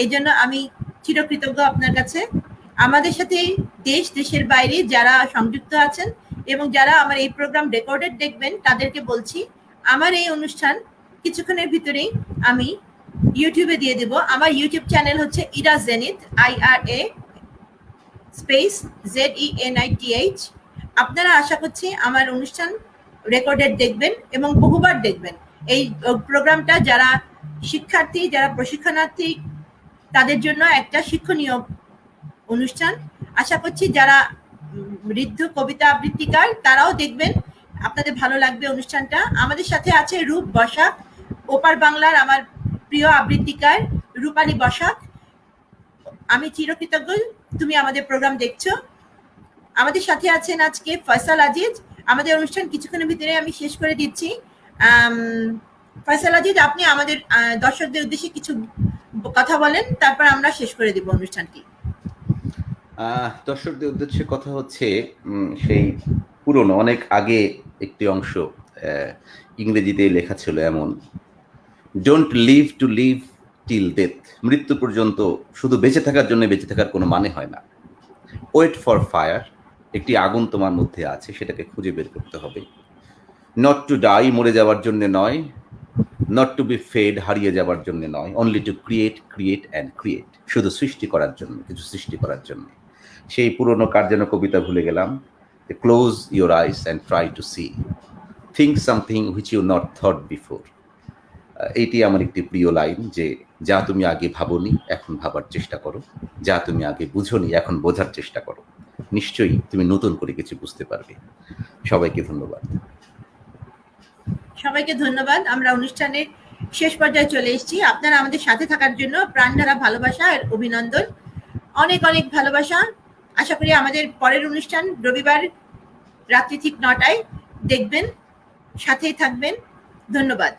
Speaker 1: এই জন্য আমি চিরকৃতজ্ঞ আপনার কাছে। আমাদের সাথে দেশ দেশের বাইরে যারা সংযুক্ত আছেন এবং যারা আমার এই প্রোগ্রাম রেকর্ডেড দেখবেন, তাদেরকে বলছি আমার এই অনুষ্ঠান কিছুক্ষণের ভিতরেই আমি ইউটিউবে দিয়ে দেব। আমার ইউটিউব চ্যানেল হচ্ছে Ira zenith, IRA space ZENITH। আপনারা আশা করছি আমার অনুষ্ঠান রেকর্ডেড দেখবেন এবং বহুবার দেখবেন। এই প্রোগ্রামটা যারা শিক্ষার্থী, যারা প্রশিক্ষণার্থী, তাদের জন্য একটা শিক্ষণীয় অনুষ্ঠান। আশা করছি যারা ঋদ্ধ কবিতা আবৃত্তিকার তারাও দেখবেন, আপনাদের ভালো লাগবে অনুষ্ঠানটা। আমাদের সাথে আছে রূপ বসাক, ওপার বাংলার আমার প্রিয় আবৃত্তিকার। রূপালী বসাক, আমি চিরকৃতজ্ঞ তুমি আমাদের প্রোগ্রাম দেখছো। আমাদের সাথে আছেন আজকে ফয়সাল আজিজ। আমাদের অনুষ্ঠান কিছুক্ষণের ভিতরে আমি শেষ করে দিচ্ছি। ফয়সাল আজিজ, আপনি আমাদের দর্শকদের উদ্দেশ্যে কিছু কথা বলেন, তারপর আমরা শেষ করে দেব অনুষ্ঠানটি।
Speaker 2: দর্শকদের উদ্দেশ্যে কথা হচ্ছে, সেই পুরনো অনেক আগে একটি অংশ ইংরেজিতে লেখা ছিল এমন, don't live to live till death. মৃত্যু পর্যন্ত শুধু বেঁচে থাকার জন্য বেঁচে থাকার কোনো মানে হয় না। ওয়েট ফর ফায়ার, একটি আগুন তোমার মধ্যে আছে, সেটাকে খুঁজে বের করতে হবে। নট টু ডাই, মরে যাওয়ার জন্য নয়। নট টু বি ফেড, হারিয়ে যাওয়ার জন্য নয়। Only to create, create and create, শুধু সৃষ্টি করার জন্য, কিছু সৃষ্টি করার জন্য। সেই পুরনো কার যেন কবিতা ভুলে গেলাম, close your eyes and try to see, think something which you not thought before. এইটি আমার একটি প্রিয় লাইন, যে যা তুমি আগে ভাবোনি এখন ভাবার চেষ্টা করো, যা তুমি আগে বুঝোনি এখন বোঝার চেষ্টা করো, নিশ্চয়ই তুমি নতুন করে কিছু বুঝতে পারবে। সবাইকে ধন্যবাদ।
Speaker 1: সবাইকে ধন্যবাদ। আমরা অনুষ্ঠানের শেষ পর্যায়ে চলে এসেছি। আপনারা আমাদের সাথে থাকার জন্য প্রাণঢালা ভালোবাসা আর অভিনন্দন, অনেক অনেক ভালোবাসা। আশা করি আমাদের পরের অনুষ্ঠান রবিবার রাত্রি ঠিক 9টায় দেখবেন, সাথেই থাকবেন। ধন্যবাদ।